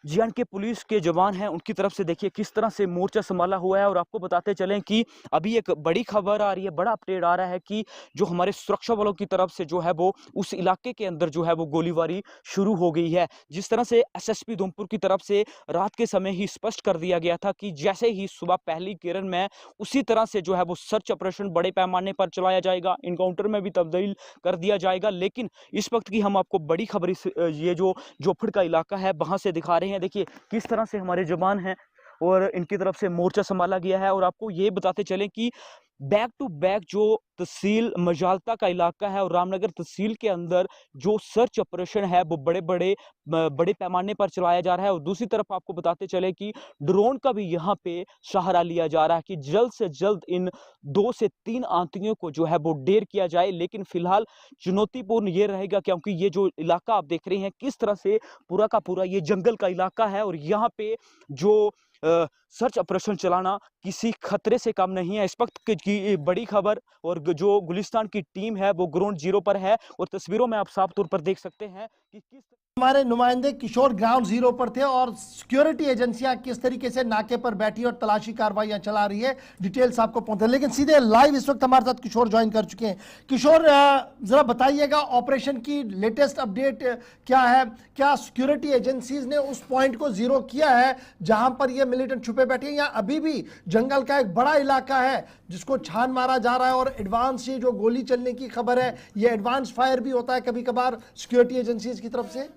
जे.एंड.के पुलिस के जवान हैं उनकी तरफ से देखिए किस तरह से मोर्चा संभाला हुआ है। और आपको बताते चलें कि अभी एक बड़ी खबर आ रही है, बड़ा अपडेट आ रहा है कि जो हमारे सुरक्षा बलों की तरफ से जो है वो उस इलाके के अंदर जो है वो गोलीबारी शुरू हो गई है। जिस तरह से एसएसपी उधमपुर की तरफ से रात के समय ही स्पष्ट कर दिया गया था कि जैसे ही सुबह पहली किरण में उसी तरह से जो है वो सर्च ऑपरेशन बड़े पैमाने पर चलाया जाएगा, इनकाउंटर में भी तब्दील कर दिया जाएगा। लेकिन इस वक्त की हम आपको बड़ी खबर ये जो जोफड़ का इलाका है वहां से दिखा रहे हैं। देखिए किस तरह से हमारे जवान हैं और इनकी तरफ से मोर्चा संभाला गया है। और आपको ये बताते चलें कि बैक टू बैक जो तहसील मजालता का इलाका है और रामनगर तहसील के अंदर जो सर्च ऑपरेशन है वो बड़े पैमाने पर चलाया जा रहा है। और दूसरी तरफ आपको बताते चले कि ड्रोन का भी यहाँ पे सहारा लिया जा रहा है कि जल्द से जल्द इन 2 से 3 आतंकियों को जो है वो ढेर किया जाए। लेकिन फिलहाल चुनौतीपूर्ण ये रहेगा क्योंकि ये जो इलाका आप देख रहे हैं किस तरह से पूरा का पूरा ये जंगल का इलाका है और यहाँ पे जो सर्च ऑपरेशन चलाना किसी खतरे से कम नहीं है। इस वक्त की बड़ी खबर और जो गुलिस्तान की टीम है वो ग्राउंड जीरो पर है और तस्वीरों में आप साफ तौर पर देख सकते हैं कि किस हमारे नुमाइंदे किशोर ग्राउंड जीरो पर थे और सिक्योरिटी एजेंसियां किस तरीके से नाके पर बैठी और तलाशी कार्रवाइयां चला रही है, डिटेल्स आपको पहुंचे। लेकिन सीधे लाइव इस वक्त हमारे साथ किशोर ज्वाइन कर चुके हैं। किशोर, जरा बताइएगा ऑपरेशन की लेटेस्ट अपडेट क्या है? क्या सिक्योरिटी एजेंसीज ने उस पॉइंट को जीरो किया है जहां पर ये मिलिटेंट छुपे बैठे हैं, या अभी भी जंगल का एक बड़ा इलाका है जिसको छान मारा जा रहा है? और एडवांस ये जो गोली चलने की खबर है, ये एडवांस फायर भी होता है कभी कभार सिक्योरिटी एजेंसीज की तरफ से?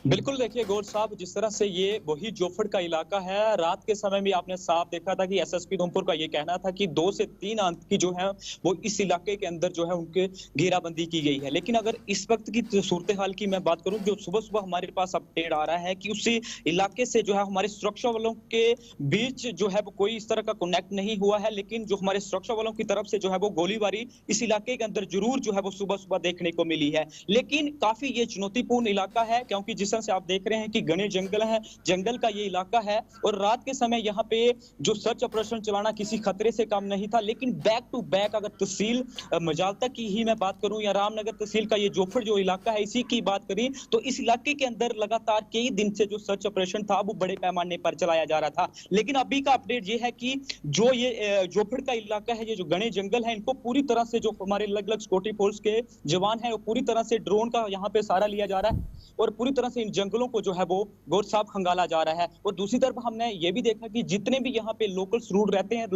बिल्कुल, देखिए गौर साहब, जिस तरह से ये वही जोफड़ का इलाका है, रात के समय भी आपने साफ देखा था कि एसएसपी उधमपुर का ये कहना था कि 2 से 3 आतंकी जो है वो इस इलाके के अंदर जो है उनके घेराबंदी की गई है। लेकिन अगर इस वक्त की सूरत हाल की मैं बात करूं, जो सुबह सुबह हमारे पास अपडेट आ रहा है कि उसी इलाके से जो है हमारे सुरक्षा बलों के बीच जो है वो कोई इस तरह का कनेक्ट नहीं हुआ है, लेकिन जो हमारे सुरक्षा बलों की तरफ से जो है वो गोलीबारी इस इलाके के अंदर जरूर जो है वो सुबह सुबह देखने को मिली है। लेकिन काफी ये चुनौतीपूर्ण इलाका है क्योंकि जिस तरह से आप देख रहे हैं कि घने जंगल है, जंगल का ये इलाका है और रात के समय यहाँ पे जो सर्च ऑपरेशन चलाना किसी खतरे से कम नहीं था। लेकिन बैक टू बैक अगर तहसील मजालता की ही मैं बात करूं या रामनगर तहसील का ये जोफड़ जो इलाका है इसी की बात करें तो इस इलाके के अंदर लगातार कई दिन से जो सर्च ऑपरेशन था वो बड़े पैमाने पर चलाया जा रहा था। लेकिन अभी का अपडेट ये है कि जो ये जोफड़ का इलाका है, ये जो घने जंगल है, इनको पूरी तरह से जो हमारे अलग अलग सिक्योरिटी फोर्स के जवान है वो पूरी तरह से ड्रोन का यहाँ पे सहारा लिया जा रहा है और पूरी तरह से इन जंगलों को जो है वो गौर साहब खंगाला जा रहा है। और दूसरी तरफ हमने ये भी देखा कि जितने भी यहाँ पे लोकल रूट रहते हैं,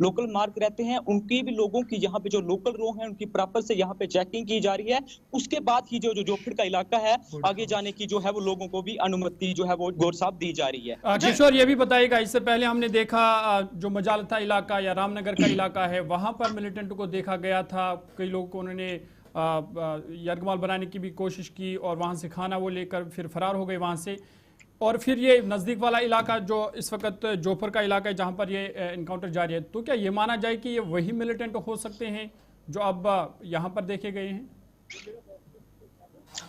लोकल मार्क रहते हैं, उनकी भी लोगों की यहाँ पे जो लोकल रो है उनकी प्रॉपर से यहाँ पे चेकिंग की जा रही है। उसके बाद ही जो जोफड़ का इलाका है आगे जाने की जो है वो लोगों को भी अनुमति जो है वो गौर साहब दी जा रही है। किशोर, ये भी बताइएगा, इससे पहले हमने देखा जो मजालता इलाका या रामनगर का इलाका है वहां पर मिलिटेंट को देखा गया था, कई लोगों को उन्होंने यरगमाल बनाने की भी कोशिश की और वहां से खाना वो लेकर फिर फरार हो गए वहां से। और फिर ये नज़दीक वाला इलाका जो इस वक्त जोफर का इलाका है जहां पर ये इनकाउंटर जारी है, तो क्या ये माना जाए कि ये वही मिलिटेंट हो सकते हैं जो अब यहाँ पर देखे गए हैं?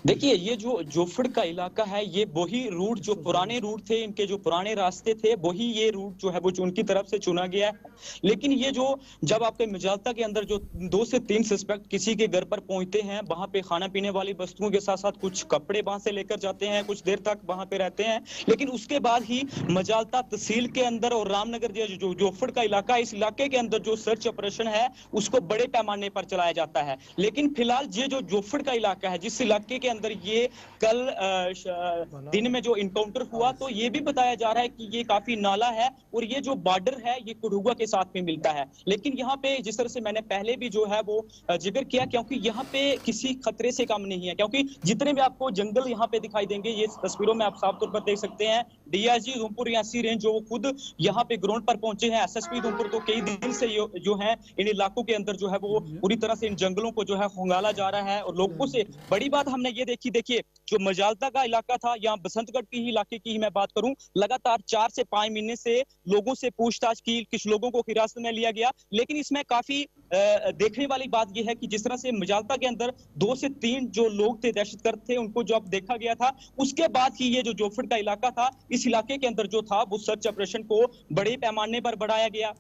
देखिए ये जो जोफड़ का इलाका है ये वही रूट जो पुराने रूट थे, इनके जो पुराने रास्ते थे वही ये रूट जो है वो उनकी तरफ से चुना गया है। लेकिन ये जो जब आपके मजालता के अंदर जो 2 से 3 सस्पेक्ट किसी के घर पर पहुंचते हैं, वहां पे खाना पीने वाली वस्तुओं के साथ साथ कुछ कपड़े वहां से लेकर जाते हैं, कुछ देर तक वहां पे रहते हैं। लेकिन उसके बाद ही मजालता तहसील के अंदर और रामनगर जो जोफड़ का इलाका है, इस इलाके के अंदर जो सर्च ऑपरेशन है उसको बड़े पैमाने पर चलाया जाता है। लेकिन फिलहाल ये जो जोफड़ का इलाका है, जिस इलाके के अंदर ये कल दिन में जो इनकाउंटर हुआ, तो ये भी बताया जा रहा है कि ये काफी नाला है और ये जो बॉर्डर है ये कुड़ुआ के साथ में मिलता है। लेकिन यहाँ पे जिस तरह से मैंने पहले भी जो है वो जिक्र किया, क्योंकि यहाँ पे किसी खतरे से कम नहीं है, क्योंकि जितने भी आपको जंगल यहाँ पे दिखाई देंगे, ये तस्वीरों में आप साफ तौर पर देख सकते हैं। डीआईजी उधमपुर यासी रेंज जो खुद यहाँ पे ग्राउंड पर पहुंचे हैं, एसएसपी उधमपुर तो कई दिन से जो है इन इलाकों के अंदर जो है वो पूरी तरह से इन जंगलों को जो है खंगाला जा रहा है। और लोगों से बड़ी बात हमने ये देखी, देखिए जो मजालता का इलाका था, यहाँ बसंतगढ़ की ही इलाके की ही मैं बात करूं, लगातार 4 से 5 महीने से लोगों से पूछताछ की, कुछ लोगों को हिरासत में लिया गया, लेकिन इसमें काफी देखने वाली बात यह है कि जिस तरह से मजालता के अंदर 2 से 3 जो लोग थे, दहशतगर्द थे, उनको जब देखा गया था, उसके बाद ही ये जो जोफड़ का इलाका था, इस इलाके के अंदर जो था वो सर्च ऑपरेशन को बड़े पैमाने पर बढ़ाया गया।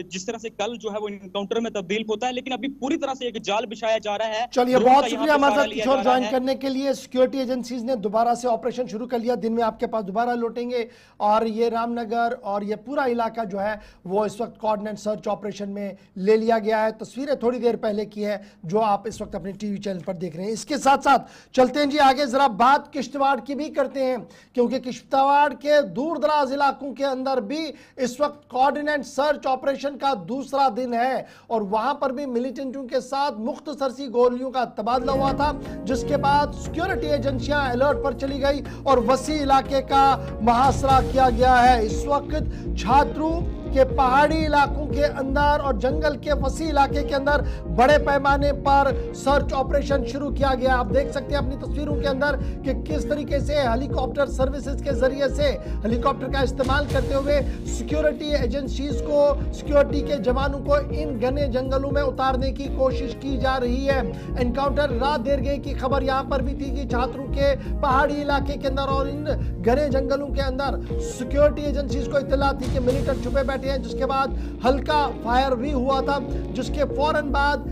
जिस तरह से कल जो है वो इनकाउंटर में तब्दील होता है, लेकिन अभी पूरी तरह से एक जाल बिछाया जा रहा है। चलिए, बहुत शुक्रिया हमारे साथ किशोर ज्वाइन करने के लिए। सिक्योरिटी एजेंसीज ने दोबारा से ऑपरेशन शुरू कर लिया, दिन में आपके पास दोबारा लौटेंगे, और ये रामनगर और ये पूरा इलाका जो है वो इस वक्त कोऑर्डिनेट सर्च ऑपरेशन में ले लिया गया है। तस्वीरें थोड़ी देर पहले की है जो आप इस वक्त अपने टीवी चैनल पर देख रहे हैं। इसके साथ साथ चलते हैं जी आगे, जरा बात किश्तवाड़ की भी करते हैं, क्योंकि किश्तवाड़ के दूर दराज इलाकों के अंदर भी इस वक्त कोऑर्डिनेट सर्च ऑपरेशन का दूसरा दिन है, और वहां पर भी मिलिटेंटों के साथ मुख्तसर सी गोलियों का तबादला हुआ था, जिसके बाद सिक्योरिटी एजेंसियां अलर्ट पर चली गई और वसी इलाके का मुहासरा किया गया है। इस वक्त छात्रों के पहाड़ी इलाकों के अंदर और जंगल के वसी इलाके के अंदर बड़े पैमाने पर सर्च ऑपरेशन शुरू किया गया। आप देख सकते हैं अपनी तस्वीरों के अंदर कि किस तरीके से हेलीकॉप्टर सर्विसेज के जरिए से हेलीकॉप्टर का इस्तेमाल करते हुए सिक्योरिटी एजेंसीज को, सिक्योरिटी के जवानों को इन घने जंगलों में उतारने की कोशिश की जा रही है। एनकाउंटर रात देर गए की खबर यहां पर भी थी कि छात्रों के पहाड़ी इलाके के अंदर और इन घने जंगलों के अंदर सिक्योरिटी एजेंसीज को इत्तला थी कि मिलिटेंट छुपे बैठे हैं, जिसके बाद हल्का फायर भी हुआ था, जिसके फौरन बाद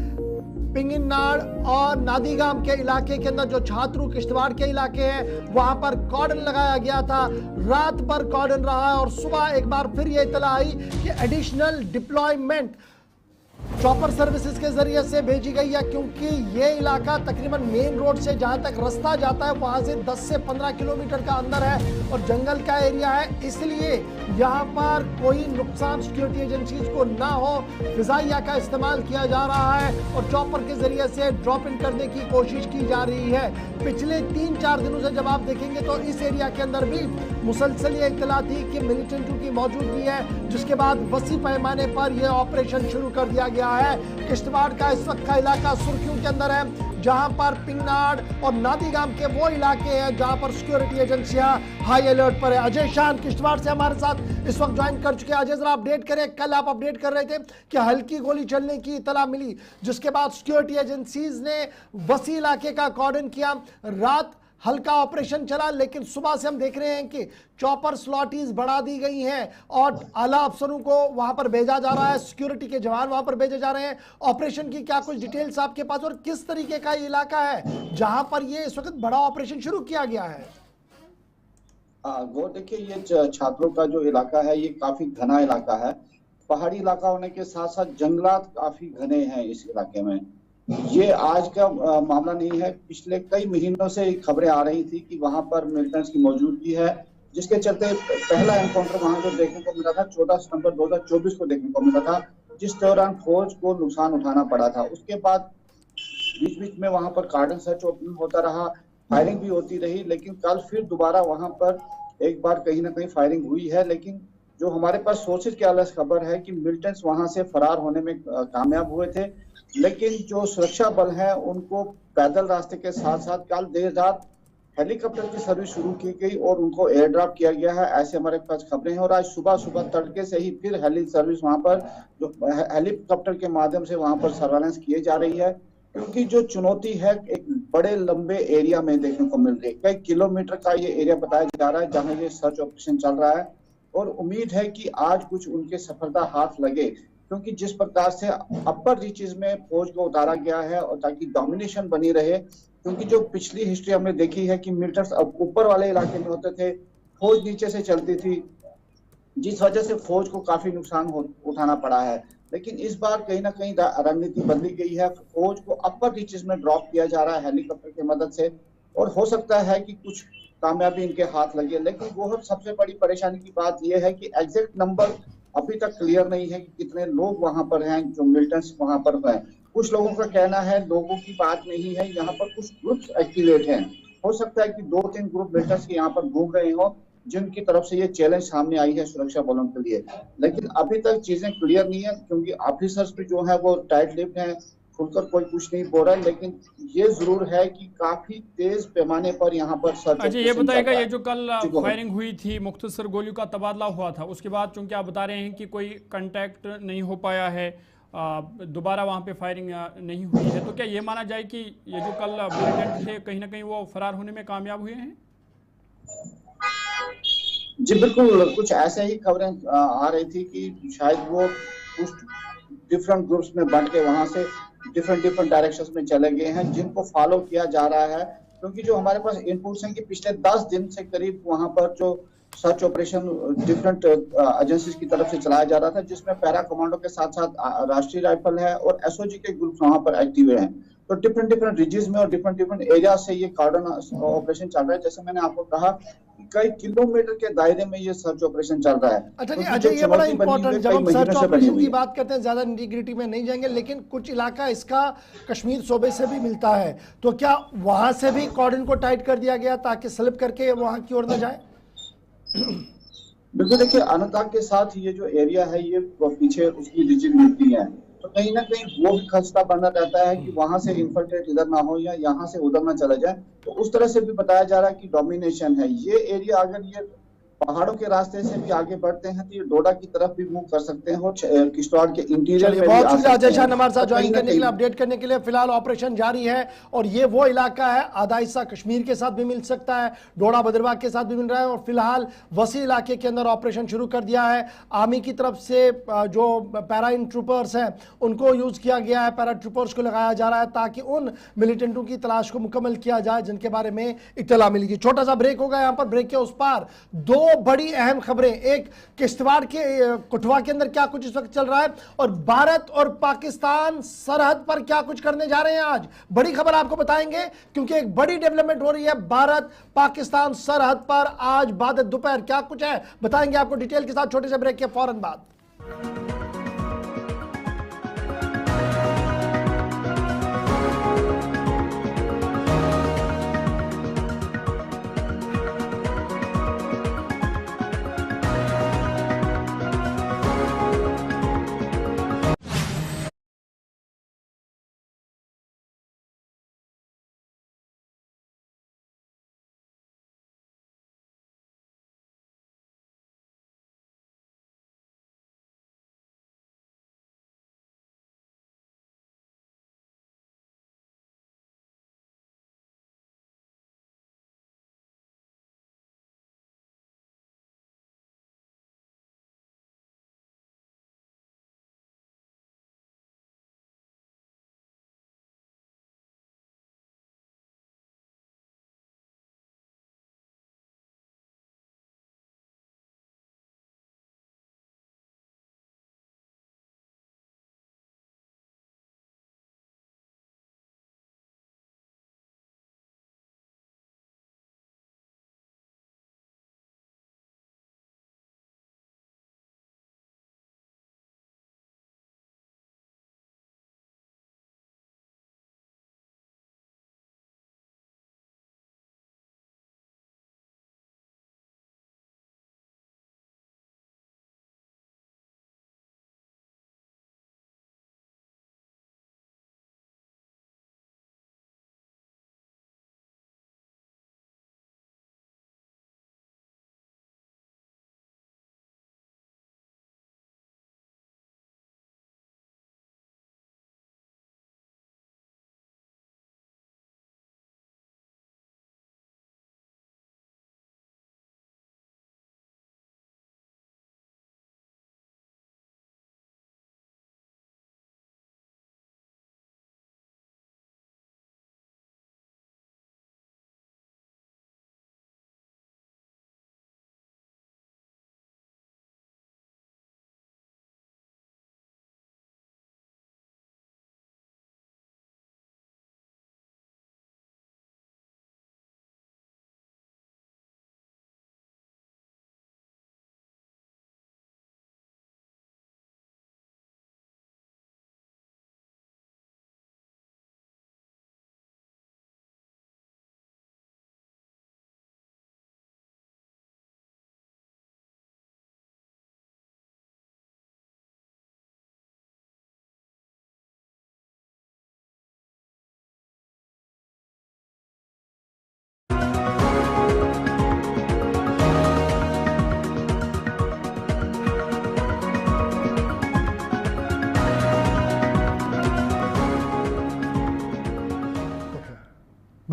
पिंगिनाड़ और नादीगाम के इलाके के अंदर जो छात्रों किश्तवाड़ के इलाके हैं वहां पर कॉर्डन लगाया गया था। रात भर कॉर्डन रहा है और सुबह एक बार फिर यह इत्तला आई कि एडिशनल डिप्लॉयमेंट चॉपर सर्विसेज के जरिए से भेजी गई है, क्योंकि ये इलाका तकरीबन मेन रोड से जहां तक रास्ता जाता है वहां से 10 से 15 किलोमीटर का अंदर है और जंगल का एरिया है, इसलिए यहां पर कोई नुकसान सिक्योरिटी एजेंसीज को ना हो, फिजाइया का इस्तेमाल किया जा रहा है और चॉपर के जरिए से ड्रॉप इन करने की कोशिश की जा रही है। पिछले 3-4 दिनों से जब आप देखेंगे तो इस एरिया के अंदर भी मुसलसल ये इत्तला थी कि मिलिटेंटों की मौजूदगी है, जिसके बाद वसी पैमाने पर यह ऑपरेशन शुरू कर दिया गया है। किश्तवाड़ का इस वक्त का इलाका सुर्खियों के अंदर है, जहां पर पिंगनाड़ और नादीगाम के वो इलाके हैं जहां पर सिक्योरिटी एजेंसियां हाई अलर्ट पर है। अजय शान किश्तवाड़ से हमारे साथ इस वक्त ज्वाइन कर चुके हैं। अजय, जरा अपडेट करें, कल आप अपडेट कर रहे थे कि हल्की गोली चलने की इतला मिली, जिसके बाद सिक्योरिटी एजेंसीज ने वसी इलाके का कॉर्डन किया, रात हल्का ऑपरेशन चला, लेकिन सुबह से हम देख रहे हैं कि चॉपर स्लॉटीज बढ़ा दी गई हैं और आला अफसरों को वहां पर भेजा जा रहा है, सिक्योरिटी के जवान वहां पर भेजे जा रहे हैं। ऑपरेशन की क्या कुछ डिटेल्स आपके पास, और किस तरीके का इलाका है जहां पर ये इस वक्त बड़ा ऑपरेशन शुरू किया गया है? वो देखिए, ये छात्रों का जो इलाका है ये काफी घना इलाका है। पहाड़ी इलाका होने के साथ साथ जंगलात काफी घने हैं इस इलाके में। ये आज का मामला नहीं है, पिछले कई महीनों से खबरें आ रही थी कि वहां पर मिलिटेंट्स की मौजूदगी है, जिसके चलते पहला एनकाउंटर वहां जो देखने को मिला था 14 सितंबर 2024 को देखने को मिला था, जिस दौरान फौज को नुकसान उठाना पड़ा था। उसके बाद बीच बीच में वहां पर कार्डन सर्च ओपनिंग होता रहा, फायरिंग भी होती रही, लेकिन कल फिर दोबारा वहां पर एक बार कहीं ना कहीं फायरिंग हुई है। लेकिन जो हमारे पास सोर्सेज के अलग खबर है कि मिलिटेंट्स वहां से फरार होने में कामयाब हुए थे, लेकिन जो सुरक्षा बल हैं उनको पैदल रास्ते के साथ साथ कल देर रात हेलीकॉप्टर की सर्विस शुरू की गई और उनको एयर ड्रॉप किया गया है, ऐसे हमारे पास खबरें हैं। और आज सुबह तड़के से ही फिर हेली सर्विस वहां पर जो हेलीकॉप्टर के माध्यम से वहां पर सर्वेलेंस किए जा रही है, क्योंकि जो चुनौती है एक बड़े लंबे एरिया में देखने को मिल रही है। कई किलोमीटर का ये एरिया बताया जा रहा है जहां ये सर्च ऑपरेशन चल रहा है, और उम्मीद है कि आज कुछ उनके सफलता हाथ लगे, क्योंकि जिस प्रकार से अपर रीचेस में फौज को उतारा गया है और ताकि डोमिनेशन बनी रहे, क्योंकि जो पिछली हिस्ट्री हमने देखी है कि मिलिटेंट्स अब ऊपर वाले इलाके में होते थे, फौज नीचे से चलती थी, जिस वजह से फौज को काफी नुकसान उठाना पड़ा है। लेकिन इस बार कहीं ना कहीं रणनीति बदली गई है, फौज को अपर रीचेस में ड्रॉप किया जा रहा है हेलीकॉप्टर की मदद से, और हो सकता है कि कुछ कामयाबी इनके हाथ लगे। लेकिन वो सबसे बड़ी परेशानी की बात यह है कि एग्जैक्ट नंबर अभी तक क्लियर नहीं है कि कितने लोग वहां पर हैं जो मिलिटेंट्स वहां पर हैं। कुछ लोगों का कहना है लोगों की बात नहीं है, यहाँ पर कुछ ग्रुप्स एक्टिवेट हैं। हो सकता है कि 2-3 ग्रुप मिलिटेंट्स के यहाँ पर घूम रहे हो, जिनकी तरफ से ये चैलेंज सामने आई है सुरक्षा बलों के लिए। लेकिन अभी तक चीजें क्लियर नहीं है, क्योंकि ऑफिसर्स भी जो है वो टाइट लिप्ड हैं, खुलकर कोई कुछ नहीं बोल रहा है। लेकिन ये जरूर है कि काफी तेज पैमाने पर यहाँ पर सर्च। अच्छा, ये बताएगा, ये जो कल फायरिंग हुई थी, मुख्तसर गोलियों का तबादला हुआ था, उसके बाद चूंकि आप बता रहे हैं कि कोई कांटेक्ट नहीं हो पाया है दोबारा वहाँ पे फायरिंग नहीं हुई है। तो क्या ये माना जाए कि ये जो कल मिलिटेंट थे कहीं ना कहीं वो फरार होने में कामयाब हुए हैं? जी बिल्कुल, कुछ ऐसे ही खबरें आ रही थी कि शायद वो कुछ डिफरेंट ग्रुप्स में बंट के वहां से डिफरेंट डिफरेंट डायरेक्शंस में चले गए हैं, जिनको फॉलो किया जा रहा है। क्योंकि जो हमारे पास इनपुट्स हैं कि पिछले 10 दिन से करीब वहां पर जो सर्च ऑपरेशन डिफरेंट एजेंसीज की तरफ से चलाया जा रहा था, जिसमें पैरा कमांडो के साथ साथ राष्ट्रीय राइफल है और एसओजी के ग्रुप्स वहां पर एक्टिव हैं। तो डिफरेंट डिफरेंट रीजन्स में और डिफरेंट डिफरेंट एरिया से ये कार्डन ऑपरेशन चल रहा है। जैसे मैंने आपको कहा, कई किलोमीटर के दायरे में ये सर्च ऑपरेशन चल रहा है। अच्छा जी, क्योंकि अजय जो ये बड़ा चुनौती बनी हुई इंपॉर्टेंट, है जब कई हम सर्च महीनों से बनी ऑपरेशन हुई की है। बात करते हैं ज्यादा इंटीग्रिटी में नहीं जाएंगे, लेकिन कुछ इलाका इसका कश्मीर सूबे से भी मिलता है, तो क्या वहां से भी कॉर्डन को टाइट कर दिया गया ताकि स्लिप करके वहां की ओर न जाए? बिल्कुल, देखिए अनंतनाग के साथ ये जो एरिया है ये पीछे उसकी रीजन मिलती है, तो कहीं ना कहीं वो भी खदशा बना रहता है कि वहां से इन्फिल्ट्रेट इधर ना हो या यहाँ से उधर ना चला जाए। तो उस तरह से भी बताया जा रहा है कि डोमिनेशन है ये एरिया। अगर ये पहाड़ों के रास्ते से भी आगे बढ़ते हैं तो ये डोडा की तरफ भी मूव कर सकते हैं और किश्तवाड़ के इंटीरियर चलिए, में भी बहुत आ शुक्रिया सकते अजय शाह हैं। हमारे साथ तो कहीं ज्वाइन ना करने के लिए, कहीं अपडेट करने के लिए। फिलहाल ऑपरेशन जारी है और ये वो इलाका है, आधा हिस्सा कश्मीर के साथ भी मिल सकता है, डोडा भद्रवाह के साथ भी मिल रहा है, और फिलहाल वसी इलाके के अंदर ऑपरेशन शुरू कर दिया है। आर्मी की तरफ से जो पैरा इन ट्रूपर्स हैं उनको यूज किया गया है, पैरा ट्रूपर्स को लगाया जा रहा है ताकि उन मिलिटेंटों की तलाश को मुकम्मल किया जाए जिनके बारे में इत्तला मिलेगी। छोटा सा ब्रेक होगा, यहाँ पर ब्रेक के उस पार दो बड़ी अहम खबरें, एक किश्तवाड़ के कुटवा के अंदर क्या कुछ इस वक्त चल रहा है, और भारत और पाकिस्तान सरहद पर क्या कुछ करने जा रहे हैं। आज बड़ी खबर आपको बताएंगे क्योंकि एक बड़ी डेवलपमेंट हो रही है भारत पाकिस्तान सरहद पर। आज बाद दोपहर क्या कुछ है बताएंगे आपको डिटेल के साथ, छोटे से ब्रेक के फौरन बाद।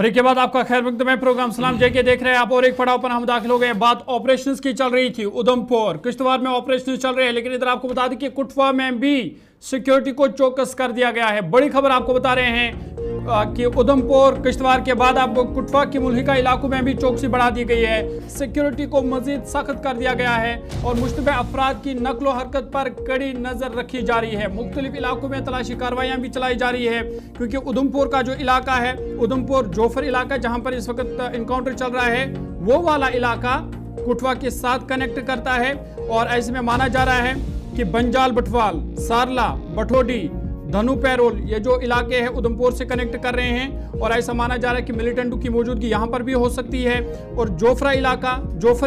ब्रेक के बाद आपका खैर वक्त में प्रोग्राम सलाम जय के देख रहे हैं आप और एक पड़ाव पर हम दाखिल हो गए। बात ऑपरेशंस की चल रही थी, उधमपुर किश्तवाड़ में ऑपरेशन चल रहे हैं, लेकिन इधर आपको बता दें कि कुटवा में भी सिक्योरिटी को चौकस कर दिया गया है। बड़ी खबर आपको बता रहे हैं कि उधमपुर किश्तवाड़ के बाद अब कुटवा के मुल्हिका इलाकों में भी चौकसी बढ़ा दी गई है, सिक्योरिटी को मजीद सख्त कर दिया गया है और मुश्तबह अफराद की नकलो हरकत पर कड़ी नजर रखी जा रही है। मुख्तलिफ इलाकों में तलाशी कार्रवाइयां भी चलाई जा रही है, क्योंकि उधमपुर का जो इलाका है, उधमपुर जोफर इलाका जहां पर इस वक्त इनकाउंटर चल रहा है, वो वाला इलाका कुटवा के साथ कनेक्ट करता है और ऐसे में माना जा रहा है कि बंजाल बटवाल, सारला, बठोडी, धनु पैरोल ये जो इलाके हैं उधमपुर से कनेक्ट कर रहे हैं और ऐसा माना जा रहा है कि मिलिटेंटों की मौजूदगी यहाँ पर भी हो सकती है। और जोफर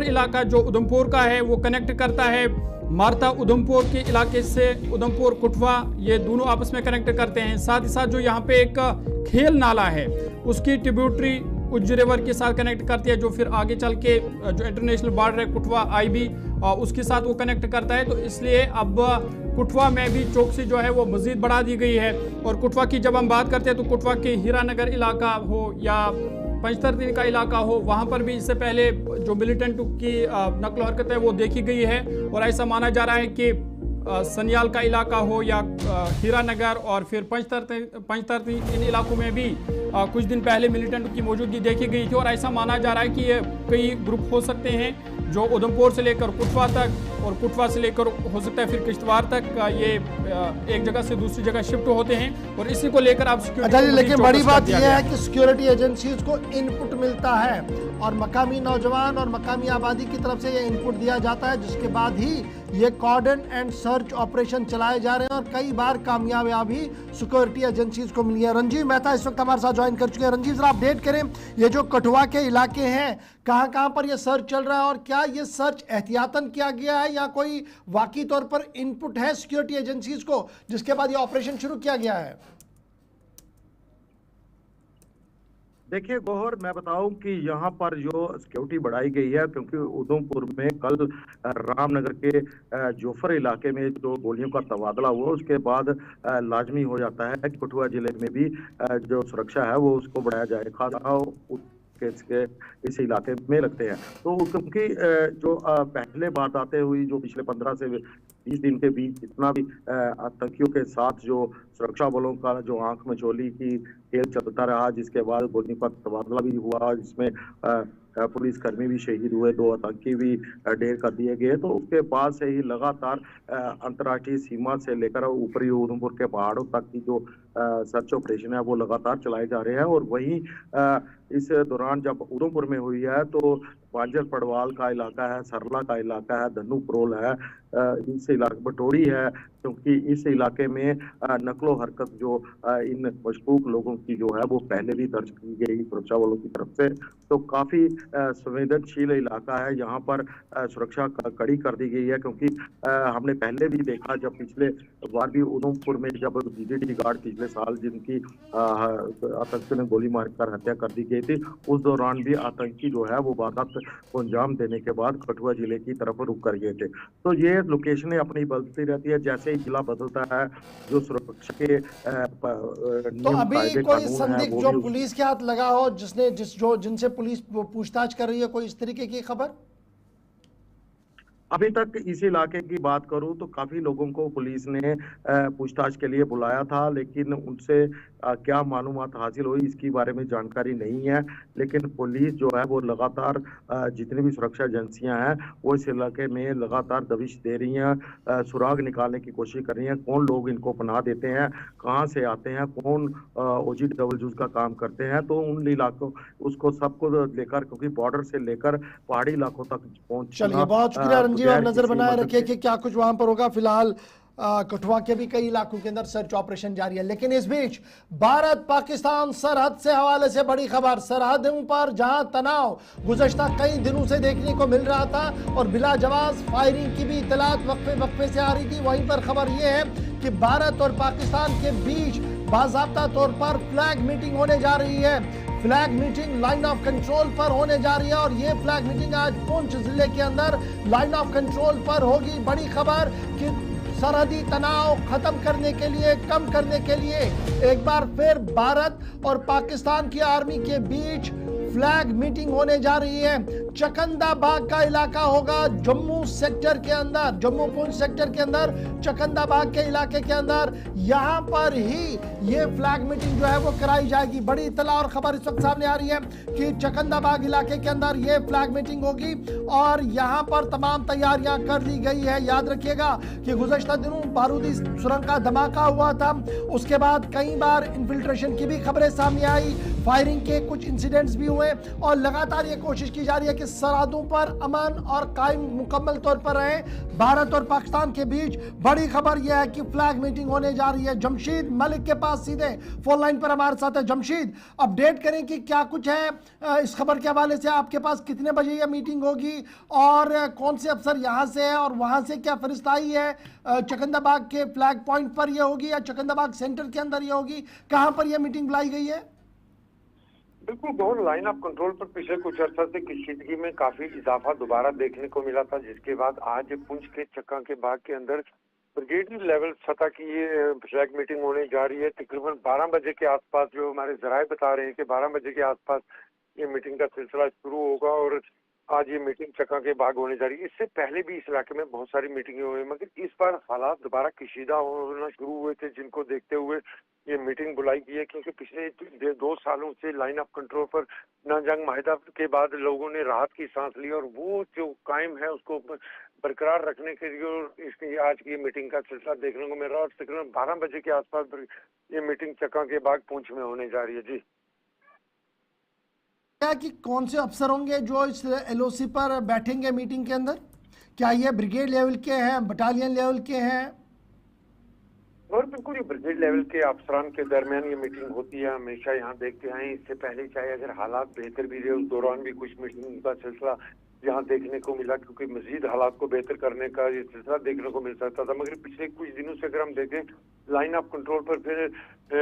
इलाका जो उधमपुर का है वो कनेक्ट करता है मारता उधमपुर के इलाके से, उधमपुर कुटवा ये दोनों आपस में कनेक्ट करते हैं। साथ ही साथ जो यहाँ पे एक खेल नाला है उसकी ट्रिब्यूटरी उज्ज रिवर के साथ कनेक्ट करती है, जो फिर आगे चल के जो इंटरनेशनल बॉर्डर है कुटवा IB उसके साथ वो कनेक्ट करता है। तो इसलिए अब कुटवा में भी चौकसी जो है वो मजीद बढ़ा दी गई है। और कुटवा की जब हम बात करते हैं तो कुटवा के हीरानगर इलाका हो या पंचतरती का इलाका हो, वहाँ पर भी इससे पहले जो मिलिटेंट की नकलो हरकत है वो देखी गई है और ऐसा माना जा रहा है कि सनियाल का इलाका हो या हीरानगर और फिर पंचतरती इन इलाकों में भी कुछ दिन पहले मिलिटेंट की मौजूदगी देखी गई थी और ऐसा माना जा रहा है कि ये कई ग्रुप हो सकते हैं जो उधमपुर से लेकर कुटवा तक और कुटवा से लेकर हो सकता है फिर किश्तवाड़ तक ये एक जगह से दूसरी जगह शिफ्ट होते हैं और इसी को लेकर आप अच्छा जी, लेकिन बड़ी बात यह है कि सिक्योरिटी एजेंसीज को इनपुट मिलता है और मकामी नौजवान और मकामी आबादी की तरफ से ये इनपुट दिया जाता है, जिसके बाद ही ये कॉर्डन एंड सर्च ऑपरेशन चलाए जा रहे हैं और कई बार कामयाबी सिक्योरिटी एजेंसीज को मिली है। रंजीव मेहता इस वक्त हमारे साथ ज्वाइन कर चुके हैं। रंजीव जरा अपडेट करें, ये जो कठुआ के इलाके हैं कहां कहां पर ये सर्च चल रहा है और क्या ये सर्च एहतियातन किया गया है या कोई वाकई तौर पर इनपुट है सिक्योरिटी एजेंसीज को जिसके बाद ये ऑपरेशन शुरू किया गया है? देखिए गौहर, मैं बताऊं कि यहाँ पर जो सिक्योरिटी बढ़ाई गई है, क्योंकि उधमपुर में कल रामनगर के जोफर इलाके में जो गोलियों का तबादला हुआ उसके बाद लाजमी हो जाता है कि कठुआ जिले में भी जो सुरक्षा है वो उसको बढ़ाया जाए, खास के इस इलाके में लगते हैं। तो क्योंकि जो पहले वारदातें हुई जो पिछले 15 से 20 दिन के बीच जितना भी आतंकियों के साथ जो सुरक्षा बलों का जो आंख मचोली की खेल चलता रहा, जिसके बाद गोलियों का तबादला भी हुआ, जिसमें पुलिसकर्मी भी शहीद हुए, 2 आतंकी भी ढेर कर दिए गए। तो उसके बाद से ही लगातार अंतर्राष्ट्रीय सीमा से लेकर ऊपरी उधमपुर के पहाड़ों तक की जो सर्च ऑपरेशन है वो लगातार चलाए जा रहे हैं। और वहीं इस दौरान जब उधमपुर में हुई है तो बांजर पड़वाल का इलाका है, सरला का इलाका है, धनु परोल है, इस इलाके बटोड़ी है, क्योंकि इस इलाके में नकलो हरकत जो इन मशकूक लोगों की जो है वो पहले भी दर्ज की गई सुरक्षा बलों की तरफ से। तो काफी संवेदनशील इलाका है, यहाँ पर सुरक्षा कड़ी कर दी गई है, क्योंकि हमने पहले भी देखा जब पिछले बार भी उधमपुर में जब BGD गार्ड पिछले साल जिनकी आतंकियों ने गोली मारकर हत्या कर दी गई थी, उस दौरान भी आतंकी जो है वो वारदात को अंजाम देने के बाद कठुआ जिले की तरफ रुक कर गए थे। तो ये लोकेशनें अपनी बदलती रहती है, जैसे ही जिला बदलता है जो सुरक्षा के तो अभी कोई संदिग्ध जो पुलिस के हाथ लगा हो जिनसे पुलिस पूछताछ कर रही है, कोई इस तरीके की खबर? अभी तक इस इलाके की बात करूं तो काफी लोगों को पुलिस ने पूछताछ के लिए बुलाया था, लेकिन उनसे क्या मालूमात हासिल हुई इसकी बारे में जानकारी नहीं है। लेकिन पुलिस जो है वो लगातार जितनी भी सुरक्षा एजेंसियां हैं वो इस इलाके में लगातार दबिश दे रही हैं, सुराग निकालने की कोशिश कर रही हैं, कौन लोग इनको पनाह देते हैं, कहां से आते हैं, कौन OG का काम करते हैं। तो उन इलाकों उसको सबको लेकर, क्योंकि बॉर्डर से लेकर पहाड़ी इलाकों तक पहुंच। चलिए, बहुत शुक्रिया रंजीव, आप नजर बनाए रखिए कि क्या कुछ वहां पर होगा। फिलहाल कठुआ के भी कई इलाकों के अंदर सर्च ऑपरेशन जारी है, लेकिन इस बीच भारत पाकिस्तान सरहद से हवाले से बड़ी खबर। सरहदों पर जहां तनाव गुज़श्ता कई दिनों से देखने को मिल रहा था और बिला जवाब फायरिंग की भी इतलात वक्फे से आ रही थी, वहीं पर खबर यह है कि भारत और पाकिस्तान के बीच बाज़ाब्ता तौर पर फ्लैग मीटिंग होने जा रही है। Flag meeting line of control पर होने जा रही है और ये फ्लैग मीटिंग आज पुंछ जिले के अंदर लाइन ऑफ कंट्रोल पर होगी। बड़ी खबर कि सरहदी तनाव खत्म करने के लिए, कम करने के लिए एक बार फिर भारत और पाकिस्तान की आर्मी के बीच फ्लैग मीटिंग होने जा रही है। चकंदाबाग का इलाका होगा जम्मू सेक्टर के अंदर, जम्मू पूंछ सेक्टर के अंदर चकंदाबाग के इलाके के अंदर, यहां पर ही ये फ्लैग मीटिंग जो है वो कराई जाएगी। बड़ी इत्तला और खबर इस वक्त सामने आ रही है कि चकंदाबाग इलाके के अंदर ये फ्लैग मीटिंग होगी और यहां पर तमाम तैयारियां कर ली गई है। याद रखिएगा कि गुज़श्ता दिनों बारूदी सुरंग का धमाका हुआ था, उसके बाद कई बार इन्फिल्ट्रेशन की भी खबरें सामने आई, फायरिंग के कुछ इंसिडेंट्स भी हुए और लगातार ये कोशिश की जा रही है कि सरहदों पर अमन और कायम मुकम्मल तौर पर रहे। भारत और पाकिस्तान के बीच बड़ी खबर यह है कि फ्लैग मीटिंग होने जा रही है। जमशीद मलिक के पास सीधे फोन लाइन पर हमारे साथ है। जमशीद, अपडेट करें कि क्या कुछ है इस खबर के हवाले से, आपके पास कितने बजे ये मीटिंग होगी और कौन से अफसर यहाँ से है और वहाँ से क्या फरिश्त आई है? चकंदाबाग के फ्लैग पॉइंट पर यह होगी या चकंदाबाग सेंटर के अंदर यह होगी? कहाँ पर यह मीटिंग बुलाई गई है? बिल्कुल गौर, लाइन ऑफ कंट्रोल पर पिछले कुछ अर्सा से कशीदगी में काफी इजाफा दोबारा देखने को मिला था, जिसके बाद आज पुंछ के चक्का के बाग के अंदर ब्रिगेडियर लेवल सतह की ये फ्लैग मीटिंग होने जा रही है। तकरीबन 12 बजे के आसपास, जो हमारे जराए बता रहे हैं कि 12 बजे के आसपास ये मीटिंग का सिलसिला शुरू होगा और आज ये मीटिंग चक्का के बाग होने जा रही है। इससे पहले भी इस इलाके में बहुत सारी मीटिंगें हुई, मगर इस बार हालात दोबारा कशीदा होना शुरू हुए थे, जिनको देखते हुए ये मीटिंग बुलाई गई है। क्योंकि पिछले 2 सालों से लाइन ऑफ कंट्रोल पर ना जंग माहिदा के बाद लोगों ने राहत की सांस ली और वो जो कायम है उसको बरकरार रखने के लिए इसकी आज की मीटिंग का सिलसिला देखने को मिल रहा है। और तकरीबन 12 बजे के आसपास ये मीटिंग चक्का के बाग पूंछ में होने जा रही है। जी, कि कौन से अफसर होंगे जो इस एलओसी पर बैठेंगे मीटिंग के अंदर? क्या ये ब्रिगेड लेवल के हैं, बटालियन लेवल के हैं? और बिल्कुल ये ब्रिगेड लेवल के अफसरान के दरमियान ये मीटिंग होती है, हमेशा यहाँ देखते हैं। इससे पहले चाहे अगर हालात बेहतर भी रहे, उस दौरान भी कुछ मीटिंग का सिलसिला यहाँ देखने को मिला, क्योंकि मजीद हालात को बेहतर करने का ये सिलसिला देखने को मिल सकता था। मगर पिछले कुछ दिनों से अगर हम देखें, लाइन ऑफ कंट्रोल पर फिर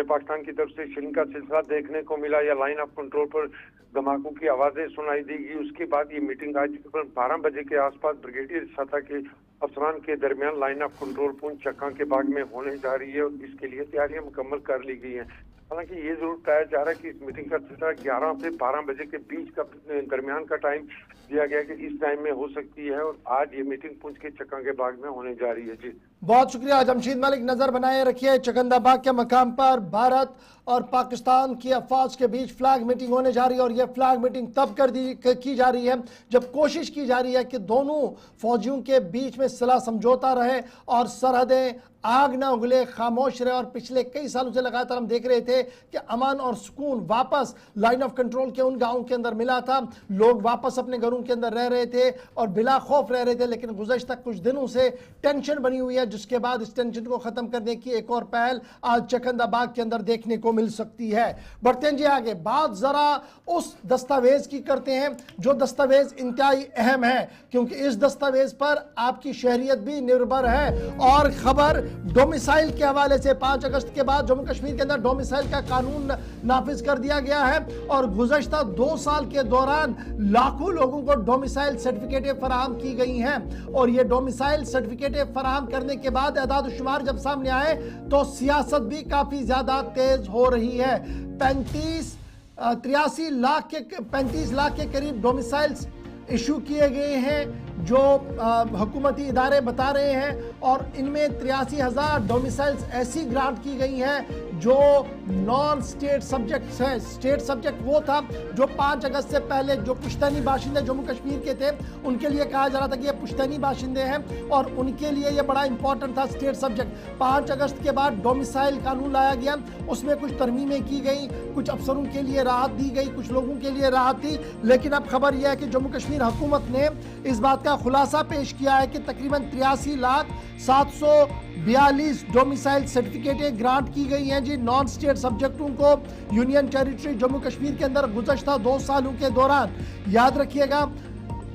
पाकिस्तान की तरफ से शिलिंग का सिलसिला देखने को मिला या लाइन ऑफ कंट्रोल पर धमाकों की आवाजें सुनाई देगी। उसके बाद ये मीटिंग आज तकरीबन 12 बजे के आसपास ब्रिगेडियर सतह के अफसरान के दरमियान लाइन ऑफ कंट्रोल पूंछ चक्का के बाग में होने जा रही है और इसके लिए तैयारियां मुकम्मल कर ली गई हैं। हालांकि ये जरूर बताया जा रहा है कि इस मीटिंग का सिलसिला 11 से 12 बजे के बीच का दरमियान का टाइम दिया गया कि इस टाइम में हो सकती है और आज ये मीटिंग पूंछ के चक्का के बाग में होने जा रही है। जी, बहुत शुक्रिया जमशीद मलिक। नजर बनाए रखिए चकंदाबाग के मकाम पर भारत और पाकिस्तान की अफवाज के बीच फ्लैग मीटिंग होने जा रही है और यह फ्लैग मीटिंग तब की जा रही है जब कोशिश की जा रही है कि दोनों फौजियों के बीच में सलाह समझौता रहे और सरहदें आग ना उगले, खामोश रहे। और पिछले कई सालों से लगातार हम देख रहे थे कि अमन और सुकून वापस लाइन ऑफ कंट्रोल के उन गांवों के अंदर मिला था, लोग वापस अपने घरों के अंदर रह रहे थे और बिला खौफ रह रहे थे। लेकिन गुज़श्ता कुछ दिनों से टेंशन बनी हुई है, जिसके बाद इस टेंशन को खत्म करने की एक और पहल आज चकंदाबाग के अंदर देखने को मिल सकती है। बढ़ते हैं जी आगे, बात जरा उस दस्तावेज की करते हैं जो दस्तावेज इंतहाई अहम है, क्योंकि इस दस्तावेज पर आपकी शहरियत भी निर्भर है। और खबर डोमिसाइल के हवाले से 5 अगस्त के बाद जम्मू कश्मीर के अंदर डोमिसाइल का कानून नाफिज कर दिया गया है और गुज़श्ता 2 साल के दौरान लाखों लोगों को डोमिसाइल सर्टिफिकेटें फराहम की गई हैं। और ये डोमिसाइल सर्टिफिकेटें फराहम करने के बाद एदाद शुमार जब सामने आए तो सियासत भी काफी ज्यादा तेज हो रही है। 35 लाख के करीब डोमिसाइल्स इशू किए गए हैं जो हुकूमती इदारे बता रहे हैं और इनमें 83,000 डोमिसाइल्स ऐसी ग्रांट की गई हैं जो नॉन स्टेट सब्जेक्ट्स हैं। स्टेट सब्जेक्ट वो था जो 5 अगस्त से पहले जो पुश्तैनी बाशिंदे जम्मू कश्मीर के थे उनके लिए कहा जा रहा था कि ये पुश्तैनी बाशिंदे हैं और उनके लिए ये बड़ा इंपॉर्टेंट था स्टेट सब्जेक्ट। 5 अगस्त के बाद डोमिसाइल कानून लाया गया, उसमें कुछ तरमीमें की गई, कुछ अफसरों के लिए राहत दी गई, कुछ लोगों के लिए राहत थी। लेकिन अब खबर यह है कि जम्मू कश्मीर हुकूमत ने इस बात का खुलासा पेश किया है कि तकरीबन 83,742 डोमिसाइल सर्टिफिकेटें ग्रांट की गई हैं जी नॉन स्टेट सब्जेक्टों को यूनियन टेरिटरी जम्मू कश्मीर के अंदर गुज़श्ता 2 सालों के दौरान। याद रखिएगा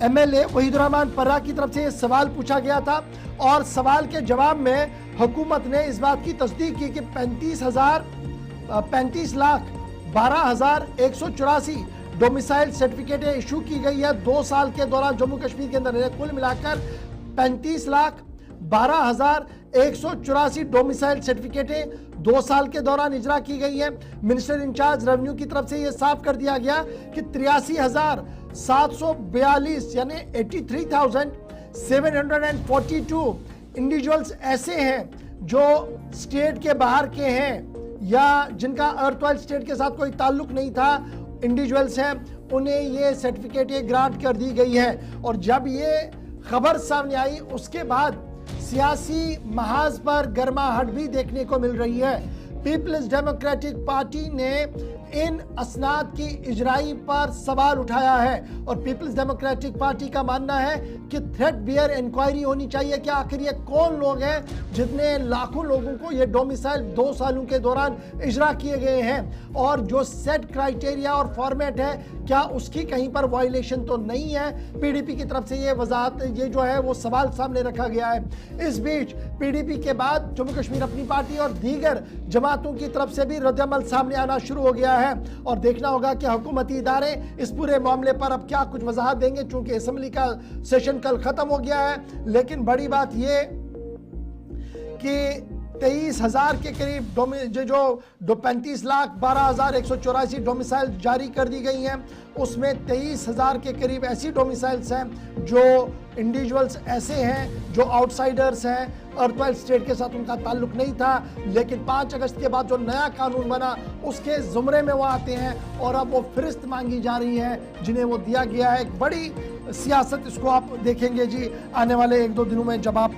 MLA वहीदुर्रहमान पर्रा की तरफ से ये सवाल पूछा गया था और सवाल के जवाब में हुकूमत ने इस बात की तस्दीक की कि 35,12,184 डोमिसाइल सर्टिफिकेटें इशू की गई है 2 साल के दौरान जम्मू कश्मीर के अंदर। कुल मिलाकर 12,184 डोमिसाइल सर्टिफिकेटें 2 साल के दौरान इजरा की गई है। मिनिस्टर इंचार्ज रेवेन्यू की तरफ से यह साफ कर दिया गया कि 83,742 यानी 83,742 इंडिविजुअल्स ऐसे हैं जो स्टेट के बाहर के हैं या जिनका अर्थ स्टेट के साथ कोई ताल्लुक नहीं था, इंडिविजुअल्स हैं, उन्हें ये सर्टिफिकेट ये ग्रांट कर दी गई है। और जब ये खबर सामने आई उसके बाद सियासी महाज पर गर्माहट भी देखने को मिल रही है। पीपल्स डेमोक्रेटिक पार्टी ने इन असनाद की इजराई पर सवाल उठाया है और पीपल्स डेमोक्रेटिक पार्टी का मानना है कि थ्रेट बियर इंक्वायरी होनी चाहिए कि आखिर ये कौन लोग हैं जितने लाखों लोगों को ये डोमिसाइल 2 सालों के दौरान इजरा किए गए हैं और जो सेट क्राइटेरिया और फॉर्मेट है क्या उसकी कहीं पर वायलेशन तो नहीं है। पीडीपी की तरफ से ये वजाहत ये जो है वो सवाल सामने रखा गया है। इस बीच पीडीपी के बाद जम्मू कश्मीर अपनी पार्टी और दीगर जमातों की तरफ से भी रद्द-ए-अमल सामने आना शुरू हो गया है और देखना होगा कि हुकूमती इदारे इस पूरे मामले पर अब क्या कुछ वजाहत देंगे। चूंकि असेंबली का सेशन कल खत्म हो गया है, लेकिन बड़ी बात यह कि 23,000 के करीब जो 35,12,184 डोमिसाइल जारी कर दी गई हैं, उसमें 23,000 के करीब ऐसी डोमिसाइल्स हैं जो इंडिविजुअल्स ऐसे हैं जो आउटसाइडर्स हैं, अर्थवाइल स्टेट के साथ उनका ताल्लुक नहीं था, लेकिन 5 अगस्त के बाद जो नया कानून बना उसके जुमरे में वो आते हैं और अब वो फहरिस्त मांगी जा रही है जिन्हें वो दिया गया है। एक बड़ी सियासत इसको आप देखेंगे जी आने वाले 1-2 दिनों में जब आप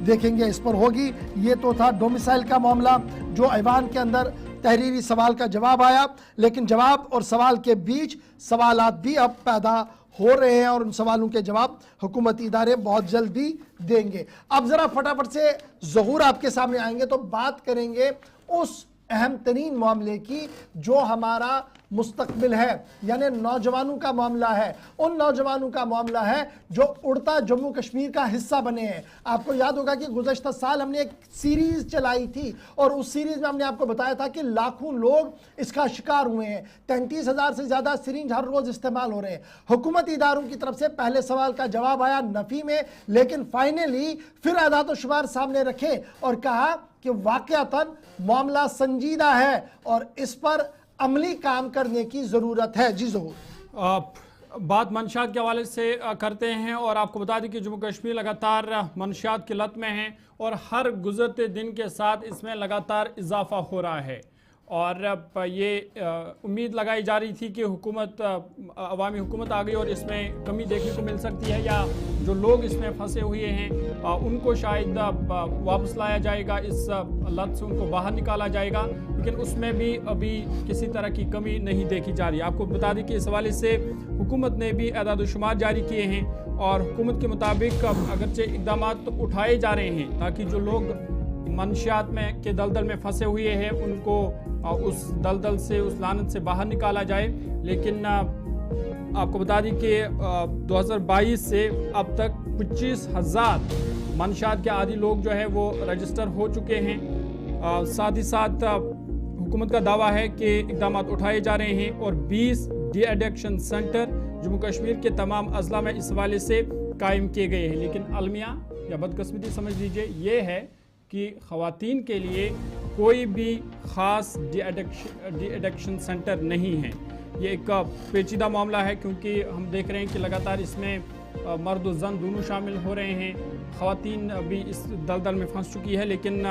देखेंगे इस पर होगी। ये तो था डोमिसाइल का मामला जो ऐवान के अंदर तहरीरी सवाल का जवाब आया, लेकिन जवाब और सवाल के बीच सवालात भी अब पैदा हो रहे हैं और उन सवालों के जवाब हुकूमती इदारे बहुत जल्द भी देंगे। अब जरा फटाफट से ज़हूर आपके सामने आएंगे तो बात करेंगे उस अहम तरीन मामले की जो हमारा मुस्तकबिल है, यानी नौजवानों का मामला है। उन नौजवानों का मामला है जो उड़ता जम्मू कश्मीर का हिस्सा बने हैं। आपको याद होगा कि गुज़श्ता साल हमने एक सीरीज चलाई थी और उस सीरीज में हमने आपको बताया था कि लाखों लोग इसका शिकार हुए हैं। 33,000 से ज़्यादा सिरिंज हर रोज़ इस्तेमाल हो रहे हैं। हुकूमती इदारों की तरफ से पहले सवाल का जवाब आया नफ़ी में, लेकिन फाइनली फिर आदाद व शुमार सामने रखे और कहा कि वाक़यातन मामला संजीदा है और इस पर अमली काम करने की ज़रूरत है। जी ज़रूर बात मंशियात के हवाले से करते हैं और आपको बता दें कि जम्मू कश्मीर लगातार मंशियात की लत में है और हर गुजरते दिन के साथ इसमें लगातार इजाफा हो रहा है और ये उम्मीद लगाई जा रही थी कि हुकूमत अवामी हुकूमत आ गई और इसमें कमी देखने को मिल सकती है या जो लोग इसमें फंसे हुए हैं उनको शायद वापस लाया जाएगा, इस लत से उनको बाहर निकाला जाएगा, लेकिन उसमें भी अभी किसी तरह की कमी नहीं देखी जा रही। आपको बता दें कि इस हवाले से हुकूमत ने भी एदाद-ओ-शुमार जारी किए हैं और हुकूमत के मुताबिक अगरचे इक़दाम तो उठाए जा रहे हैं ताकि जो लोग मंशियात में के दलदल में फंसे हुए हैं उनको उस दलदल से उस लानत से बाहर निकाला जाए, लेकिन आपको बता दें कि 2022 से अब तक 25,000 मंशियात के आदी लोग जो है वो रजिस्टर हो चुके हैं। साथ ही साथ हुकूमत का दावा है कि इक़दाम उठाए जा रहे हैं और 20 D addiction centre Jammu Kashmir के तमाम अजला में इस हवाले से कायम किए गए हैं। लेकिन अलमिया या बदकिस्मती समझ लीजिए ये है कि ख़वातीन के लिए कोई भी ख़ास डी एडिक्शन सेंटर नहीं है। ये एक पेचीदा मामला है क्योंकि हम देख रहे हैं कि लगातार इसमें मर्द और जन दोनों शामिल हो रहे हैं। ख़वातीन भी इस दलदल में फंस चुकी है, लेकिन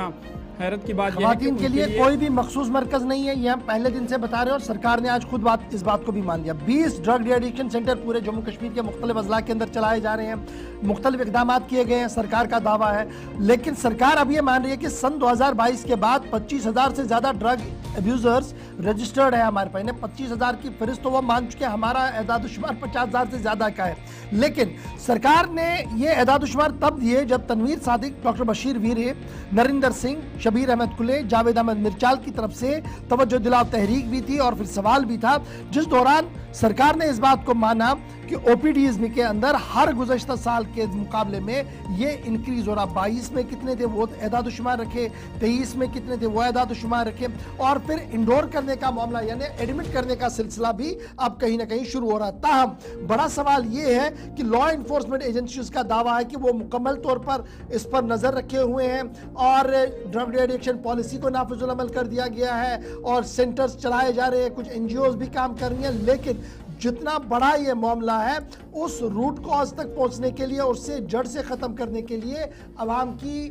हैरत की बात यह है कि ख़वातीन के लिए कोई भी मखसूस मरकज़ नहीं है। ये हम पहले दिन से बता रहे हैं और सरकार ने आज खुद इस बात को भी मान लिया। 20 ड्रग डी एडिक्शन सेंटर पूरे जम्मू कश्मीर के मुख्तलिफ अजला के अंदर चलाए जा रहे हैं, मुख्तलिफ इक़दाम किए गए हैं, सरकार का दावा है। लेकिन सरकार अब ये मान रही है कि सन 2022 के बाद 25,000 से ज़्यादा ड्रग अब्यूज़र्स रजिस्टर्ड है हमारे पास। 25,000 की फहरिस्त तो वो मान चुके हैं, हमारा एदाद-ओ-शुमार 50,000 से ज़्यादा का है। लेकिन सरकार ने ये एदाद-ओ-शुमार तब दिए जब तनवीर सादिक, डॉक्टर बशीर वीरे, नरिंदर सिंह, शबीर अहमद कुले, जावेद अहमद मिर्चाल की तरफ से तवज्जो दिलाव तहरीक भी थी और फिर सवाल भी था, जिस दौरान सरकार ने इस बात को माना कि ओपीडीज के अंदर हर गुज़श्ता साल के मुकाबले में ये इंक्रीज हो रहा। 22 में कितने थे वो एदाद-ओ-शुमार रखे, 23 में कितने थे वो एदाद-ओ-शुमार रखे, और फिर इंडोर करने का मामला यानी एडमिट करने का सिलसिला भी अब कहीं ना कहीं शुरू हो रहा है। ताहम बड़ा सवाल ये है कि लॉ इन्फोर्समेंट एजेंसीज का दावा है कि वो मुकम्मल तौर पर इस पर नजर रखे हुए हैं और ड्रग एडिक्शन पॉलिसी को नाफिजुल अमल कर दिया गया है और सेंटर्स चलाए जा रहे हैं, कुछ एनजीओज भी काम कर रही हैं। लेकिन जितना बड़ा ये मामला है उस रूट कॉज तक पहुंचने के लिए, उससे जड़ से खत्म करने के लिए अवाम की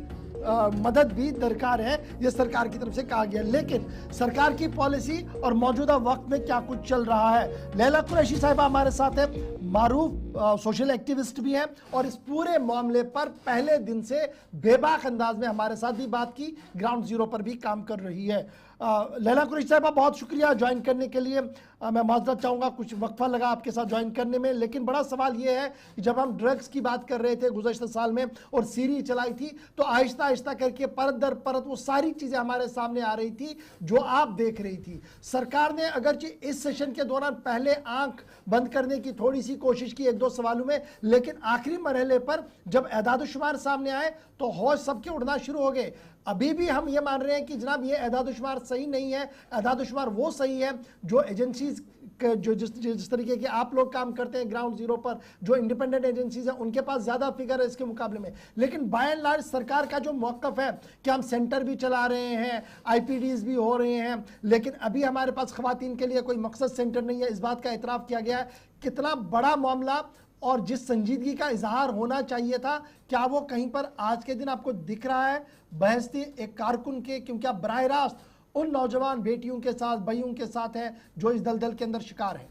मदद भी दरकार है, ये सरकार की तरफ से कहा गया। लेकिन सरकार की पॉलिसी और मौजूदा वक्त में क्या कुछ चल रहा है। लैला कुरैशी साहिबा हमारे साथ है, मारूफ सोशल एक्टिविस्ट भी हैं और इस पूरे मामले पर पहले दिन से बेबाक अंदाज में हमारे साथ भी बात की, ग्राउंड जीरो पर भी काम कर रही है। लैला कुरैशी साहिबा बहुत शुक्रिया ज्वाइन करने के लिए। मैं माजरत चाहूँगा, कुछ वक्फा लगा आपके साथ ज्वाइन करने में, लेकिन बड़ा सवाल ये है कि जब हम ड्रग्स की बात कर रहे थे गुज़श्ता साल में और सीरीज चलाई थी तो आहिस्ता आहिस्ता करके परत दर परत वो सारी चीज़ें हमारे सामने आ रही थी जो आप देख रही थी। सरकार ने अगरचे इस सेशन के दौरान पहले आंख बंद करने की थोड़ी सी कोशिश की एक दो सवालों में, लेकिन आखिरी मरहले पर जब एदाद-ओ-शुमार सामने आए तो होश सबके उड़ना शुरू हो गए। अभी भी हम ये मान रहे हैं कि जनाब ये एदाद-ओ-शुमार सही नहीं है। एदाद-ओ-शुमार वो सही है जो एजेंसीज जो जिस तरीके के आप लोग काम करते हैं ग्राउंड जीरो पर, जो इंडिपेंडेंट एजेंसीज हैं उनके पास ज़्यादा फिगर है इसके मुकाबले में। लेकिन बाय एंड लार्ज सरकार का जो मौक़िफ़ है कि हम सेंटर भी चला रहे हैं, आईपीडीज भी हो रहे हैं, लेकिन अभी हमारे पास ख़वातीन के लिए कोई मकसद सेंटर नहीं है, इस बात का इतराफ़ किया गया है। कितना बड़ा मामला और जिस संजीदगी का इजहार होना चाहिए था, क्या वो कहीं पर आज के दिन आपको दिख रहा है बहसती एक कारकुन के, क्योंकि आप बराह रास्त उन नौजवान बेटियों के साथ, भाइयों के साथ हैं जो इस दलदल के अंदर शिकार हैं।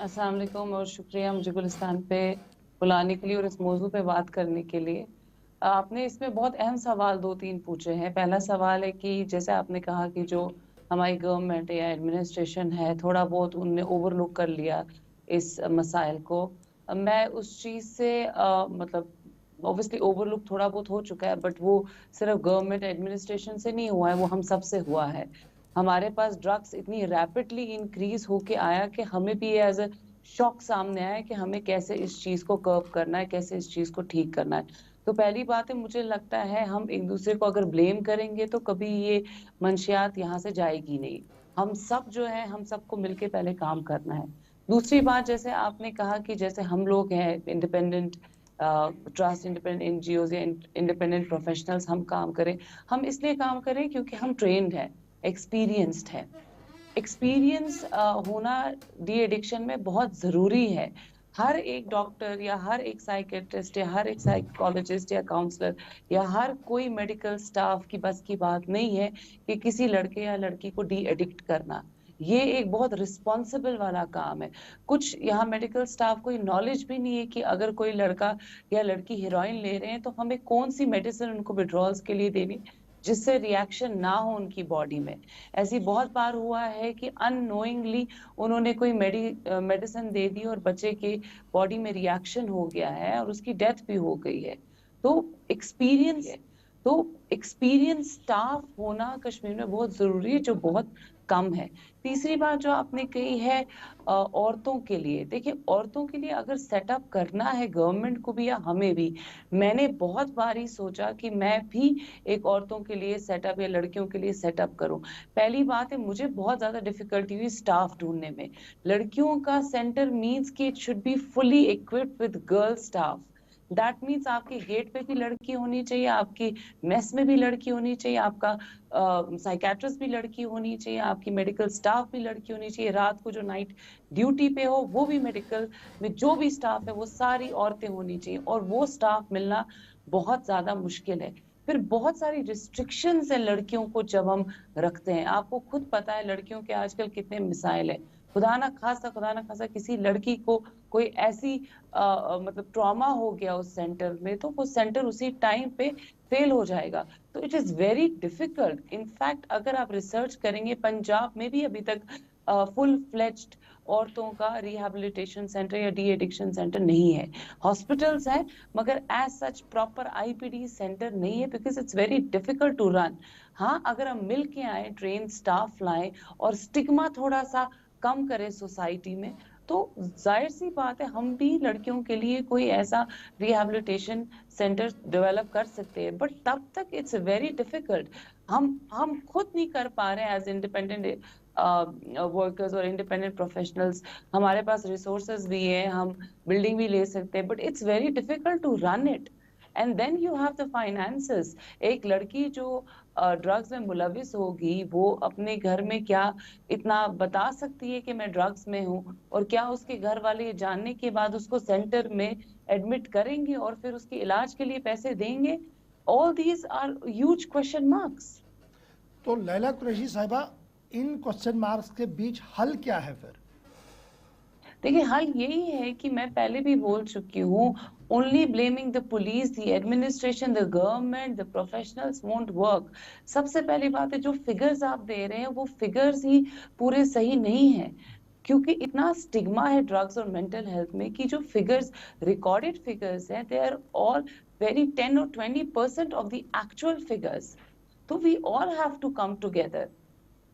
अस्सलाम वालेकुम और शुक्रिया मुझे गुलिस्तान पे बुलाने के लिए और इस मौजू पे बात करने के लिए। आपने इसमें बहुत अहम सवाल दो तीन पूछे हैं। पहला सवाल है कि जैसे आपने कहा कि जो हमारी गवर्नमेंट या एडमिनिस्ट्रेशन है थोड़ा बहुत उनने ओवरलुक कर लिया इस मसाइल को। मैं उस चीज़ से मतलब ऑब्वियसली ओवरलुक थोड़ा बहुत हो चुका है, बट वो सिर्फ गवर्नमेंट एडमिनिस्ट्रेशन से नहीं हुआ है, वो हम सब से हुआ है। हमारे पास ड्रग्स इतनी रैपिडली इंक्रीज होके आया कि हमें भी एज अ शॉक सामने आया कि हमें कैसे इस चीज़ को कर्व करना है, कैसे इस चीज़ को ठीक करना है। तो पहली बात है, मुझे लगता है हम एक दूसरे को अगर ब्लेम करेंगे तो कभी ये मंशियात यहाँ से जाएगी नहीं। हम सब जो है, हम सबको मिलके पहले काम करना है। दूसरी बात, जैसे आपने कहा कि जैसे हम लोग हैं इंडिपेंडेंट ट्रस्ट, इंडिपेंडेंट एनजीओज या इंडिपेंडेंट प्रोफेशनल्स, हम काम करें। हम इसलिए काम करें क्योंकि हम ट्रेन्ड हैं, एक्सपीरियंस्ड है। एक्सपीरियंस होना डी एडिक्शन में बहुत ज़रूरी है। हर एक डॉक्टर या हर एक साइकेट्रिस्ट या हर एक साइकोलॉजिस्ट या काउंसलर या हर कोई मेडिकल स्टाफ की बस की बात नहीं है कि किसी लड़के या लड़की को डी एडिक्ट करना। ये एक बहुत रिस्पॉन्सिबल वाला काम है। कुछ यहाँ मेडिकल स्टाफ को नॉलेज भी नहीं है कि अगर कोई लड़का या लड़की हेरोइन ले रहे हैं तो हमें कौन सी मेडिसिन उनको विड्रॉल्स के लिए देनी जिससे रिएक्शन ना हो उनकी बॉडी में। ऐसी बहुत बार हुआ है कि अननोइंगली उन्होंने कोई मेडिसिन दे दी और बच्चे के बॉडी में रिएक्शन हो गया है और उसकी डेथ भी हो गई है। तो एक्सपीरियंस स्टाफ होना कश्मीर में बहुत ज़रूरी है, जो बहुत कम है। तीसरी बात जो आपने कही है औरतों के लिए, देखिए औरतों के लिए अगर सेटअप करना है गवर्नमेंट को भी या हमें भी, मैंने बहुत बार ही सोचा कि मैं भी एक औरतों के लिए सेटअप या लड़कियों के लिए सेटअप करूं। पहली बात है, मुझे बहुत ज़्यादा डिफिकल्टी हुई स्टाफ ढूंढने में। लड़कियों का सेंटर मीन्स कि it should be fully equipped with girl staff. That means आपके गेट पे भी लड़की होनी चाहिए, आपकी मेस में भी लड़की होनी चाहिए, आपका साइकेट्रिस्ट भी लड़की होनी चाहिए, आपकी मेडिकल स्टाफ भी लड़की होनी चाहिए, रात को जो नाइट ड्यूटी पे हो वो भी, मेडिकल में जो भी स्टाफ है वो सारी औरतें होनी चाहिए, और वो स्टाफ मिलना बहुत ज़्यादा मुश्किल है। फिर बहुत सारी रिस्ट्रिक्शंस है लड़कियों को जब हम रखते हैं। आपको खुद पता है लड़कियों के आजकल कितने मिसाइल है। खुदा ना खासा किसी लड़की को कोई ऐसी मतलब ट्रॉमा हो गया उस सेंटर में, तो वो सेंटर उसी टाइम पे फेल हो जाएगा। तो it is very difficult. In fact अगर आप रिसर्च करेंगे, पंजाब में भी अभी तक फुल फ्लेज्ड औरतों का रिहैबिलिटेशन सेंटर या डी एडिक्शन सेंटर नहीं है। हॉस्पिटल्स हैं मगर as such proper IPD centre नहीं है, because it's very difficult to run. हाँ, अगर हम मिल के आए, ट्रेन स्टाफ लाएं और स्टिग्मा थोड़ा सा कम करें सोसाइटी में, तो तो जाहिर सी बात है हम भी लड़कियों के लिए कोई ऐसा रिहैबिलिटेशन सेंटर डेवलप कर सकते हैं, बट तब तक इट्स वेरी डिफिकल्ट। हम खुद नहीं कर पा रहे हैं एज इंडिपेंडेंट वर्कर्स और इंडिपेंडेंट प्रोफेशनल्स। हमारे पास रिसोर्सेज भी है, हम बिल्डिंग भी ले सकते हैं, but it's very difficult to run it. And then you have the finances. एक लड़की जो ड्रग्स में मुलविस होगी, वो अपने घर में क्या इतना बता सकती है कि मैं ड्रग्स में हूँ, और क्या उसके घर वाले ये जानने के बाद उसको सेंटर में एडमिट करेंगे और फिर उसके इलाज के लिए पैसे देंगे? All these are huge question marks. तो लैला कुरैशी साहिबा, इन क्वेश्चन मार्क्स के बीच हल क्या है फिर? देखिए, हल यही है कि मैं पहले भी बोल चुकी हूँ, only blaming the police, the administration, the government, the professionals won't work. सबसे पहली बात है, जो फिगर्स आप दे रहे हैं वो फिगर्स ही पूरे सही नहीं है, क्योंकि इतना स्टिग्मा है ड्रग्स और मेंटल हेल्थ में कि जो फिगर्स, रिकॉर्डेड फिगर्स हैं, दे आर ऑल वेरी 10 और 20% ऑफ द एक्चुअल फिगर्स। तो we all have to come together.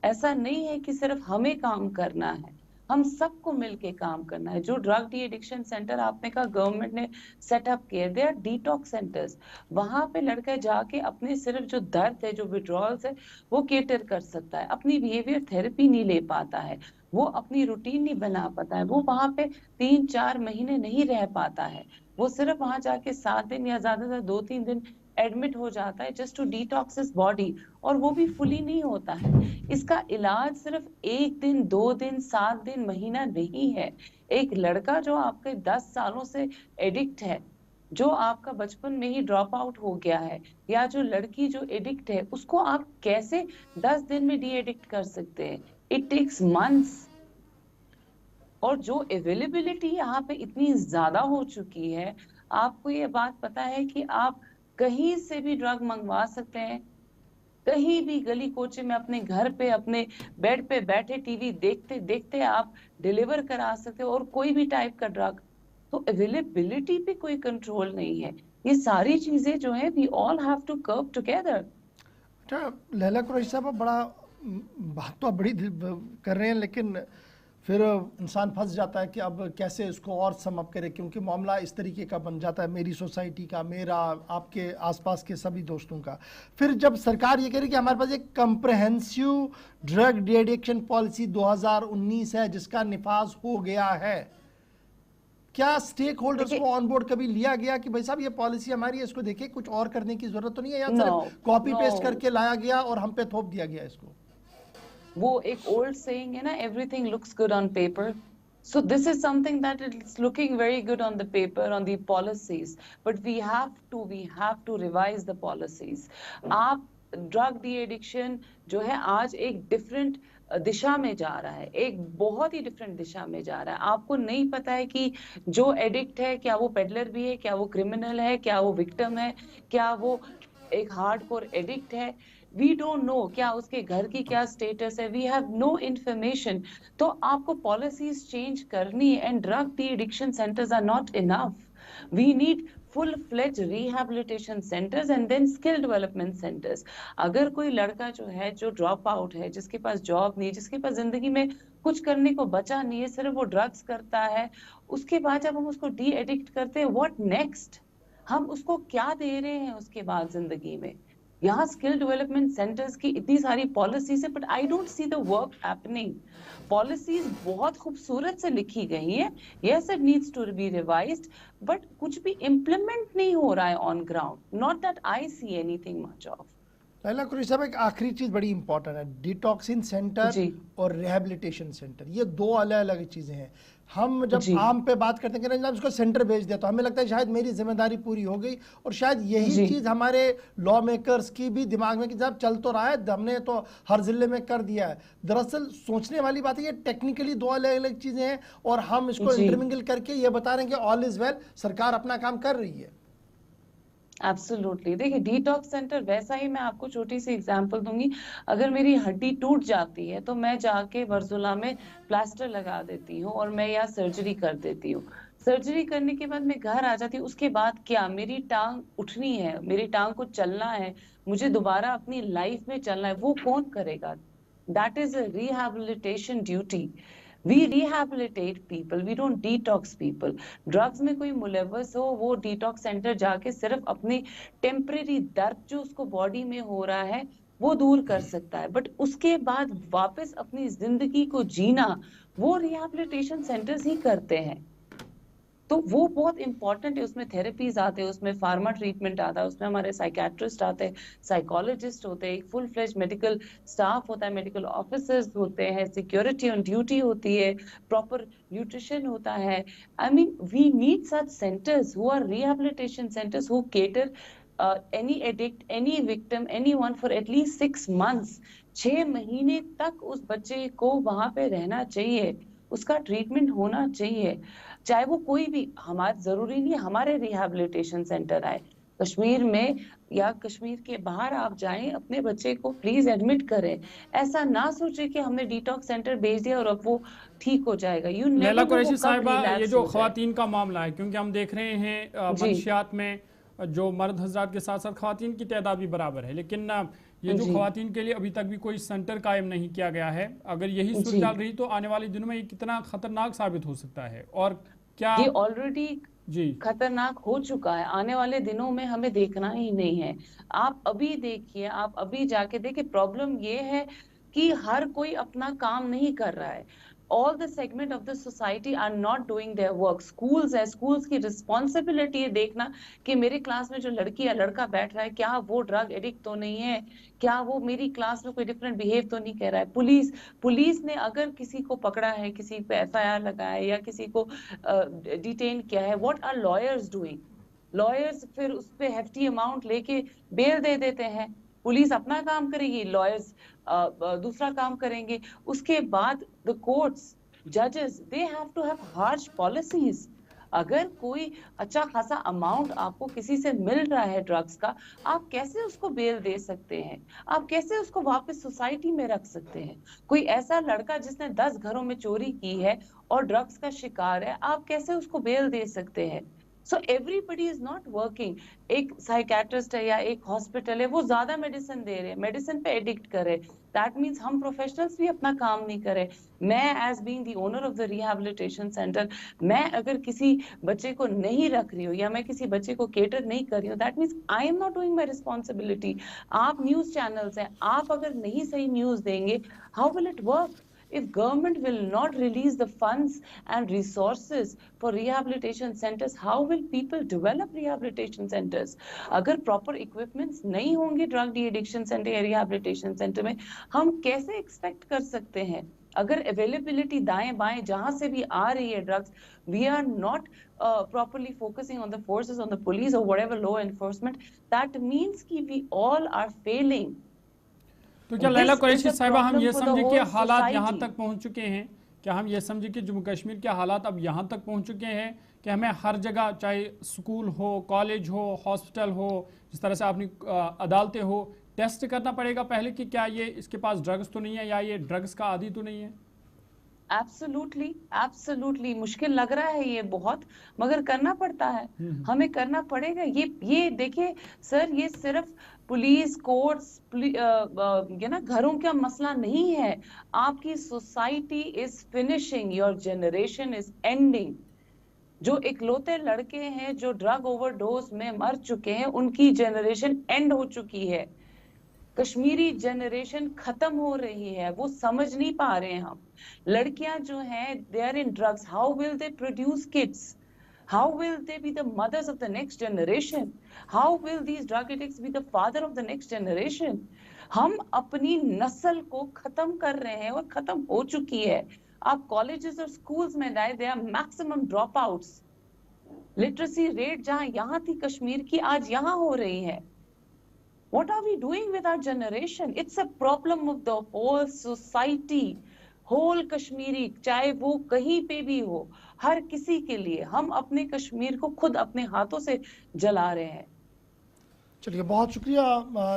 ऐसा नहीं है कि सिर्फ हमें काम करना है, हम सबको मिलके काम करना है। जो ड्रग डी एडिक्शन सेंटर आपने कहा गवर्नमेंट ने सेटअप किए, दे आर डिटॉक्स सेंटर्स। वहां पे लड़का जाके अपने सिर्फ जो दर्द है, जो विड्रॉल्स है, वो केटर कर सकता है। अपनी बिहेवियर थेरेपी नहीं ले पाता है, वो अपनी रूटीन नहीं बना पाता है, वो वहां पे 3-4 महीने नहीं रह पाता है, वो सिर्फ वहां जाके 7 दिन या ज्यादा से 2-3 दिन एडमिट हो जाता है just to detox his body, और वो भी फुली नहीं होता है। इसका इलाज सिर्फ 1 दिन, 2 दिन, 7 दिन, महीना नहीं है। एक लड़का जो आपके 10 सालों से एडिक्ट है, जो आपका बचपन में ही ड्रॉप आउट हो गया है, या जो लड़की जो एडिक्ट है, उसको आप कैसे 10 दिन में डी एडिक्ट कर सकते हैं? It takes months. और जो अवेलेबिलिटी यहाँ पे इतनी ज्यादा हो चुकी है, आपको ये बात पता है कि आप कहीं से भी ड्रग मंगवा सकते हैं, कहीं भी गली कोचे में, अपने घर पे, अपने बेड पे बैठे टीवी देखते देखते आप डिलीवर करा सकते हो, और कोई भी टाइप का ड्रग। तो अवेलेबिलिटी पे कोई कंट्रोल नहीं है। ये सारी चीजें जो है, we all have to curve together. अच्छा लैला कुरैशी साहब, बड़ा बात तो आप बड़ी कर रहे हैं, लेकिन फिर इंसान फंस जाता है कि अब कैसे इसको और सम अप करे, क्योंकि मामला इस तरीके का बन जाता है, मेरी सोसाइटी का, मेरा, आपके आसपास के सभी दोस्तों का। फिर जब सरकार ये कह रही कि हमारे पास एक comprehensive drug de addiction policy 2019 है जिसका निफाज हो गया है, क्या स्टेक होल्डर्स को ऑन बोर्ड कभी लिया गया कि भाई साहब ये पॉलिसी हमारी है, इसको देखिए, कुछ और करने की जरूरत तो नहीं है, या सिर्फ कॉपी पेस्ट करके लाया गया और हम पे थोप दिया गया इसको? वो एक ओल्ड सेइंग है ना, everything looks good on paper. So this is something that is looking very good on the paper, on the policies, but we have to revise the policies. आप ड्रग डी एडिक्शन जो है आज एक different दिशा में जा रहा है, एक बहुत ही डिफरेंट दिशा में जा रहा है। आपको नहीं पता है कि जो एडिक्ट है, क्या वो पेडलर भी है, क्या वो क्रिमिनल है, क्या वो विक्टिम है, क्या वो एक हार्डकोर एडिक्ट है। वी डोंट नो क्या उसके घर की क्या स्टेटस है, वी हैव नो इंफॉर्मेशन। तो आपको पॉलिसीज चेंज करनी है, and drug de addiction centres are not enough. We need full-fledged rehabilitation centers and then skill development centers. अगर कोई लड़का जो है, जो ड्रॉप आउट है, जिसके पास जॉब नहीं, जिसके पास जिंदगी में कुछ करने को बचा नहीं है, सिर्फ वो ड्रग्स करता है, उसके बाद जब हम उसको डी एडिक्ट करते हैं, व्हाट नेक्स्ट? हम उसको क्या दे रहे हैं उसके बाद जिंदगी में? यहाँ स्किल डेवलपमेंट सेंटर्स की इतनी सारी पॉलिसीज है, but I don't see the work happening. Policies बहुत खूबसूरत से लिखी गई है, yes it needs to be revised, but कुछ भी इम्प्लीमेंट नहीं हो रहा है on ground. Not that I see anything much of. Laila Qureshi साहब, एक आखिरी चीज बड़ी इंपॉर्टेंट है, डिटॉक्सिन सेंटर और रिहैबिलिटेशन सेंटर, ये दो अलग अलग चीजें हैं। हम जब आम पे बात करते हैं कि उसको सेंटर भेज दिया, तो हमें लगता है शायद मेरी जिम्मेदारी पूरी हो गई, और शायद यही चीज हमारे लॉ मेकर्स की भी दिमाग में कि जब चल तो रहा है, हमने तो हर जिले में कर दिया है। दरअसल सोचने वाली बात है, ये टेक्निकली दो अलग अलग चीजें हैं, और हम इसको इंटरमिंगल करके ये बता रहे हैं कि ऑल इज वेल, सरकार अपना काम कर रही है। एब्सोल्युटली। देखिए, डिटॉक्स सेंटर वैसा ही, मैं आपको छोटी सी एग्जांपल दूंगी। अगर मेरी हड्डी टूट जाती है तो मैं जाके वर्जुला में प्लास्टर लगा देती हूँ और मैं यहाँ सर्जरी कर देती हूँ। सर्जरी करने के बाद मैं घर आ जाती हूँ, उसके बाद क्या? मेरी टांग उठनी है, मेरी टांग को चलना है, मुझे दोबारा अपनी लाइफ में चलना है, वो कौन करेगा? That is a rehabilitation duty. We rehabilitate people, we don't detox people. Drugs में कोई मुलव्वस हो वो डिटॉक्स सेंटर जाके सिर्फ अपनी टेम्परेरी दर्द जो उसको बॉडी में हो रहा है वो दूर कर सकता है, बट उसके बाद वापस अपनी जिंदगी को जीना वो रिहैबिलिटेशन सेंटर्स ही करते हैं। तो वो बहुत इंपॉर्टेंट है, उसमें थेरेपीज आते हैं, उसमें फार्मा ट्रीटमेंट आता है, उसमें हमारे साइकेट्रिस्ट आते हैं, साइकोलॉजिस्ट होते हैं, एक फुल फ्लेज मेडिकल स्टाफ होता है, मेडिकल ऑफिसर्स होते हैं, सिक्योरिटी ऑन ड्यूटी होती है, प्रॉपर न्यूट्रिशन होता है। I mean we need such centres who are rehabilitation centres who cater any addict, any victim, anyone for at least 6 months, 6 महीने तक उस बच्चे को वहां पे रहना चाहिए, उसका ट्रीटमेंट होना चाहिए, चाहे वो कोई भी, हमारे जरूरी नहीं हमारे रिहैबिलिटेशन सेंटर आए, कश्मीर में या कश्मीर के बाहर आप जाएं, अपने बच्चे को प्लीज एडमिट करें। ऐसा ना सोचे कि हमने डिटॉक्स सेंटर भेज दिया और अब वो ठीक हो जाएगा। यू लैला कुरैशी साहिबा, ये जो खवातीन का मामला है, क्योंकि हम देख रहे हैं मंशियात में जो मर्द हजरात के साथ साथ खवातीन की तादाद भी बराबर है, लेकिन ये जो खवातीन के लिए अभी तक भी कोई सेंटर कायम नहीं किया गया है। अगर यही सूरत चल रही तो आने वाले दिनों में ये कितना खतरनाक साबित हो सकता है, और क्या ये ऑलरेडी खतरनाक हो चुका है, आने वाले दिनों में हमें देखना ही नहीं है। आप अभी देखिए, आप अभी जाके देखिए, प्रॉब्लम ये है कि हर कोई अपना काम नहीं कर रहा है। All the segment of the society are not doing their work. Schools है, schools की responsibility है देखना कि मेरी क्लास में जो लड़की या लड़का बैठ रहा है क्या वो ड्रग एडिक्ट तो नहीं है, क्या वो मेरी क्लास में कोई डिफरेंट बिहेव तो नहीं कर रहा है। पुलिस ने अगर किसी को पकड़ा है, किसी पे FIR लगाया है या किसी को डिटेन किया है, what are lawyers doing? Lawyers फिर उस पे hefty अमाउंट लेके बेल दे देते हैं। पुलिस अपना काम करेगी, लॉयर्स दूसरा काम करेंगे। उसके बाद द कोर्ट्स, जजेस, they have to have harsh policies. अगर कोई अच्छा खासा अमाउंट आपको किसी से मिल रहा है ड्रग्स का, आप कैसे उसको बेल दे सकते हैं? आप कैसे उसको वापस सोसाइटी में रख सकते हैं? कोई ऐसा लड़का जिसने 10 घरों में चोरी की है और ड्रग्स का शिकार है, आप कैसे उसको बेल दे सकते हैं? So everybody is not working. एक साइकेट्रिस्ट है या एक हॉस्पिटल है, वो ज्यादा मेडिसिन दे रहे हैं, मेडिसिन पे एडिक्ट करे, दैट मीन्स हम प्रोफेशनल्स भी अपना काम नहीं करें। मैं as being the owner of the rehabilitation centre, मैं अगर किसी बच्चे को नहीं रख रही हूँ या मैं किसी बच्चे को केटर नहीं कर रही हूँ, that means I am not doing my responsibility. आप न्यूज चैनल्स हैं, आप अगर नहीं सही न्यूज देंगे, how will it work? If government will not release the funds and resources for rehabilitation centers, how will people develop rehabilitation centers? अगर proper equipments नहीं होंगे drug de-addiction center या rehabilitation center में, हम कैसे expect कर सकते हैं? अगर availability दाएं बाएं जहां से भी आ रही है drugs, we are not properly focusing on the forces, on the police or whatever law enforcement, that means कि we all are failing. तो क्या लैला कुरैशी साहिबा, हम ये समझे कि हालात यहाँ तक पहुँच चुके हैं, क्या हम ये समझे कि जम्मू कश्मीर के हालात अब यहाँ तक पहुँच चुके हैं कि हमें हर जगह, चाहे स्कूल हो, कॉलेज हो, हॉस्पिटल हो, जिस तरह से आपने अदालतें हो, टेस्ट करना पड़ेगा पहले कि क्या ये इसके पास ड्रग्स तो नहीं है या ये ड्रग्स का आदी तो नहीं है? एब्सोल्युटली मुश्किल लग रहा है ये बहुत, मगर करना पड़ता है, हमें करना पड़ेगा। ये देखिए सर, ये सिर्फ पुलिस, कोर्ट्स, ये ना घरों का मसला नहीं है। आपकी society is finishing, your generation is ending. जो इकलौते लड़के हैं जो ड्रग ओवरडोज में मर चुके हैं, उनकी जनरेशन एंड हो चुकी है। कश्मीरी जनरेशन खत्म हो रही है, वो समझ नहीं पा रहे हैं हम। लड़कियां जो हैं, they are in drugs, how will they produce kids? How will they be the mothers of the next generation? How will these drug addicts be the father of the next generation? हम अपनी नस्ल को खत्म कर रहे हैं और खत्म हो चुकी है। आप कॉलेजेस और स्कूल्स में जाए, they are maximum drop outs. Literacy rate जहां यहाँ थी कश्मीर की, आज यहाँ हो रही है। What are we doing with our generation? It's a problem of the whole society. Whole Kashmiri, चाहे वो कहीं पे भी हो, हर किसी के लिए हम अपने कश्मीर को खुद अपने हाथों से जला रहे हैं। चलिए, बहुत शुक्रिया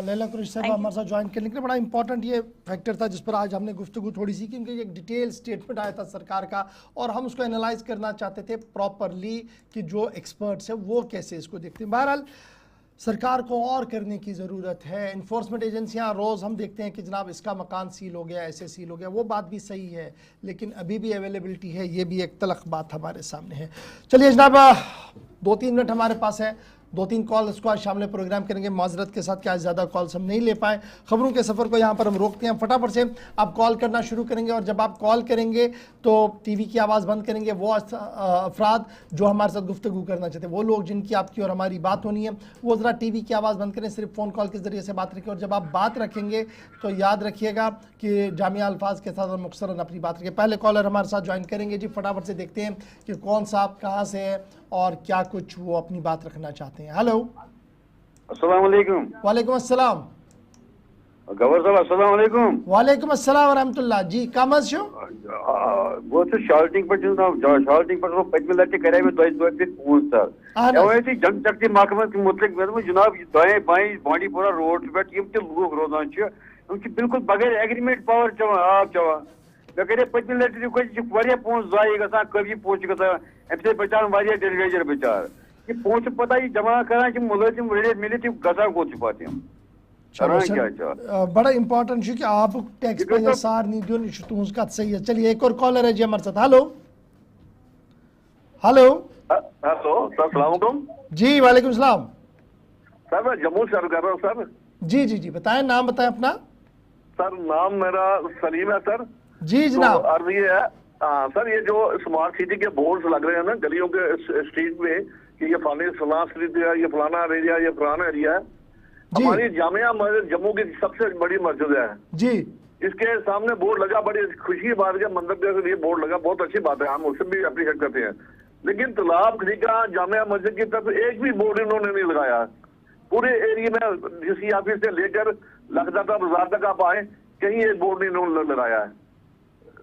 लैला कुरैशी साहब हमारे साथ ज्वाइन करने के लिए। बड़ा इंपॉर्टेंट ये फैक्टर था जिस पर आज हमने गुफ्तगू थोड़ी सी, क्योंकि एक डिटेल स्टेटमेंट आया था सरकार का और हम उसको एनालाइज करना चाहते थे प्रॉपरली कि जो एक्सपर्ट्स हैं वो कैसे इसको देखते हैं। बहरहाल सरकार को और करने की ज़रूरत है। इन्फोर्समेंट एजेंसियां रोज़ हम देखते हैं कि जनाब इसका मकान सील हो गया, ऐसे सील हो गया, वो बात भी सही है, लेकिन अभी भी अवेलेबिलिटी है, ये भी एक तलख बात हमारे सामने है। चलिए जनाब 2-3 मिनट हमारे पास है, 2-3 कॉल इसको आज शामिल प्रोग्राम करेंगे माजरत के साथ कि आज ज़्यादा कॉल्स हम नहीं ले पाए। खबरों के सफ़र को यहाँ पर हम रोकते हैं, फटाफट से आप कॉल करना शुरू करेंगे और जब आप कॉल करेंगे तो टीवी की आवाज़ बंद करेंगे। वो अफराद जो हमारे साथ गुफ्तगू करना चाहते हैं, वो लोग जिनकी आपकी और हमारी बात होनी है, वो ज़रा टीवी की आवाज़ बंद करें, सिर्फ फ़ोन कॉल के ज़रिए से बात रखें। और जब आप बात रखेंगे तो याद रखिएगा कि जामिया अल्फाज के साथ और मुख्तसरन अपनी बात रखें। पहले कॉलर हमारे साथ ज्वाइन करेंगे जी, फटाफट से देखते हैं कि कौन सा आप कहाँ से है और क्या कुछ वो अपनी बात रखना चाहते हैं। हेलो, अस्सलाम वालेकुम। वालेकुम अस्सलाम। गवर साहब अस्सलाम वालेकुम। वालेकुम अस्सलाम व रहमतुल्लाह जी, कमस छो वो तो शार्टिंग पर जो शार्टिंग पर वो पचमे लटे करे में दो पूछ सर एवं जन शक्ति महकमे के मुतलिक में जनाब दाएं बाएं बांडीपोरा रोड पे यम ते लोग रोजान छ बिल्कुल बगैर एग्रीमेंट पावर चवा आप चवा मे करे पचमे लटे वारिया पोंस जाय गसा कभी पोंच गसा एमसे बचान वारिया डेलीवेजर बेचार ये पोंच पता ही जमा करा कि मुलाजिम रेड मिले थे गसा को छुपाते हम बड़ा इंपॉर्टेंट है कि आप टैक्स पे सार नहीं दियो तुम उसका सही है। चलिए एक और कॉलर है जी हमारे साथ। हेलो हेलो हेलो अस्सलाम वालेकुम जी। वालेकुम सलाम सर, मैं जम्मू से कर रहा हूँ सर। जी जी जी, बताएं, नाम बताएं अपना। सर नाम मेरा सलीम है सर। जी जनाब। तो अर्ज ये है सर, ये जो स्मार्ट सिटी के बोर्ड्स लग रहे हैं ना गलियों के स्ट्रीट में कि ये फलाना स्ट्रीट है, ये फलाना एरिया, ये फलाना एरिया है। हमारी जामिया मस्जिद जम्मू की सबसे बड़ी मस्जिद है जी, इसके सामने बोर्ड लगा, बड़ी खुशी की बात है, मंदिर के लिए बोर्ड लगा, बहुत अच्छी बात है, हम उससे भी अप्रिशिएट करते हैं। लेकिन तालाब खरीका जामिया मस्जिद की तरफ एक भी बोर्ड इन्होंने नहीं लगाया। पूरे एरिया में डीसी ऑफिस से लेकर लखदाता बाजार तक आप आए, कहीं एक बोर्ड नहीं इन्होंने लगाया है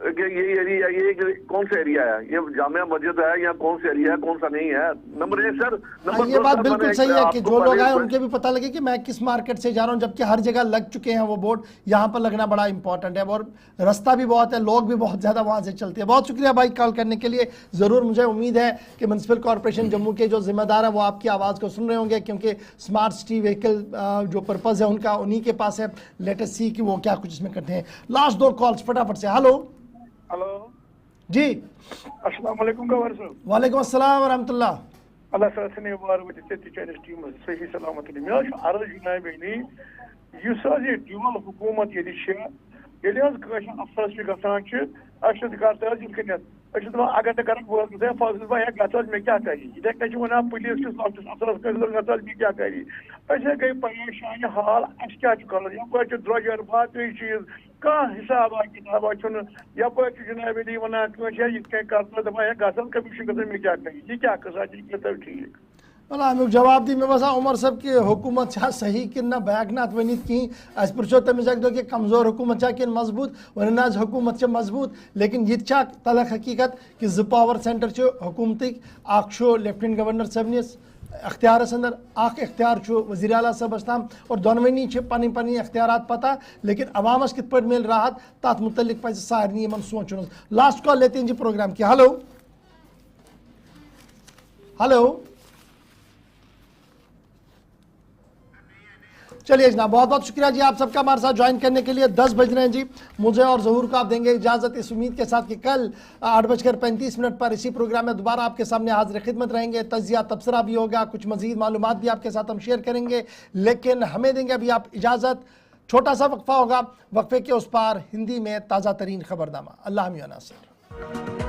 कि ये एरिया, ये कौन सा एरिया है, ये जामिया मस्जिद है या कौन सा एरिया है, कौन सा नहीं है। Number 1 sir. नंबर ये बात बिल्कुल सही है कि जो लोग आए उनके भी पता लगे कि मैं किस मार्केट से जा रहा हूँ, जबकि हर जगह लग चुके हैं वो बोर्ड, यहाँ पर लगना बड़ा इंपॉर्टेंट है। और रास्ता भी बहुत है, लोग भी बहुत ज़्यादा वहाँ से चलते हैं। बहुत शुक्रिया भाई कॉल करने के लिए। ज़रूर मुझे उम्मीद है कि म्युनिसिपल कॉर्पोरेशन जम्मू के जो जिम्मेदार हैं वो आपकी आवाज़ को सुन रहे होंगे, क्योंकि स्मार्ट सिटी व्हीकल जो पर्पज़ है उनका उन्हीं के पास है। लेटेस्ट सी कि वो क्या कुछ इसमें करते हैं। लास्ट 2 कॉल्स फटाफट से। हेलो हेलो जी, अस्सलाम वालेकुम गवर साहब। वालेकुम अस्सलाम व रहमतुल्लाह। अल्लाह साहब से बार वो जिससे टीचर टीम सही सलामत मे अर्ज जनाब बेनी युस ये ड्यूअल हुकूमत ये अफसर गसान कर अगर तो कर मे क्या करी इथे वन पुलिस किस लॉक्टस अफसर क्या करी गई परेशान हाल क्या कर यप द्रजर बाकी चीज कह हिसाब किताबा यप जनाब वन गसन कमिशन मे क्या करी यह क्या कसा ठीक वाला अमुक जवाब दी मैं बसा उमर सब की हुकूमत छा सही कि ना बैगनात वनित की अस पुछो तमिस दो कि कमजोर हुकूमत छा कि मजबूत वन हुकूमत छ मजबूत। लेकिन ये तलख हकीकत कि 2 पावर सेंटर हुकूमतिक लेफ्टिनेंट गवर्नर सबनिस अख्तियार अंदर अख्तियार वज़ीर आला सब ताम और दोनवनी पन पन अख्तियार पता, लेकिन अवामस कित पे मिल राहत तथ मुतलिक पे सारे इन सोचन। लास्ट कॉल लेते हैं जी प्रोग्राम की। हेलो हेलो चलिए जनाब, बहुत बहुत शुक्रिया जी आप सबका हमारे साथ ज्वाइन करने के लिए। 10 बज रहे हैं जी, मुझे और ज़हूर को आप देंगे इजाज़त इस उम्मीद के साथ कि कल 8:35 पर इसी प्रोग्राम में दोबारा आपके सामने हाजिर खिदमत रहेंगे। तजिया तबसरा भी होगा, कुछ मज़ीद मालूमात भी आपके साथ हम शेयर करेंगे, लेकिन हमें देंगे अभी आप इजाज़त। छोटा सा वक्फा होगा, वक्फे के उस पार हिंदी में ताज़ा तरीन खबरनामा। अल्लाह नासिर।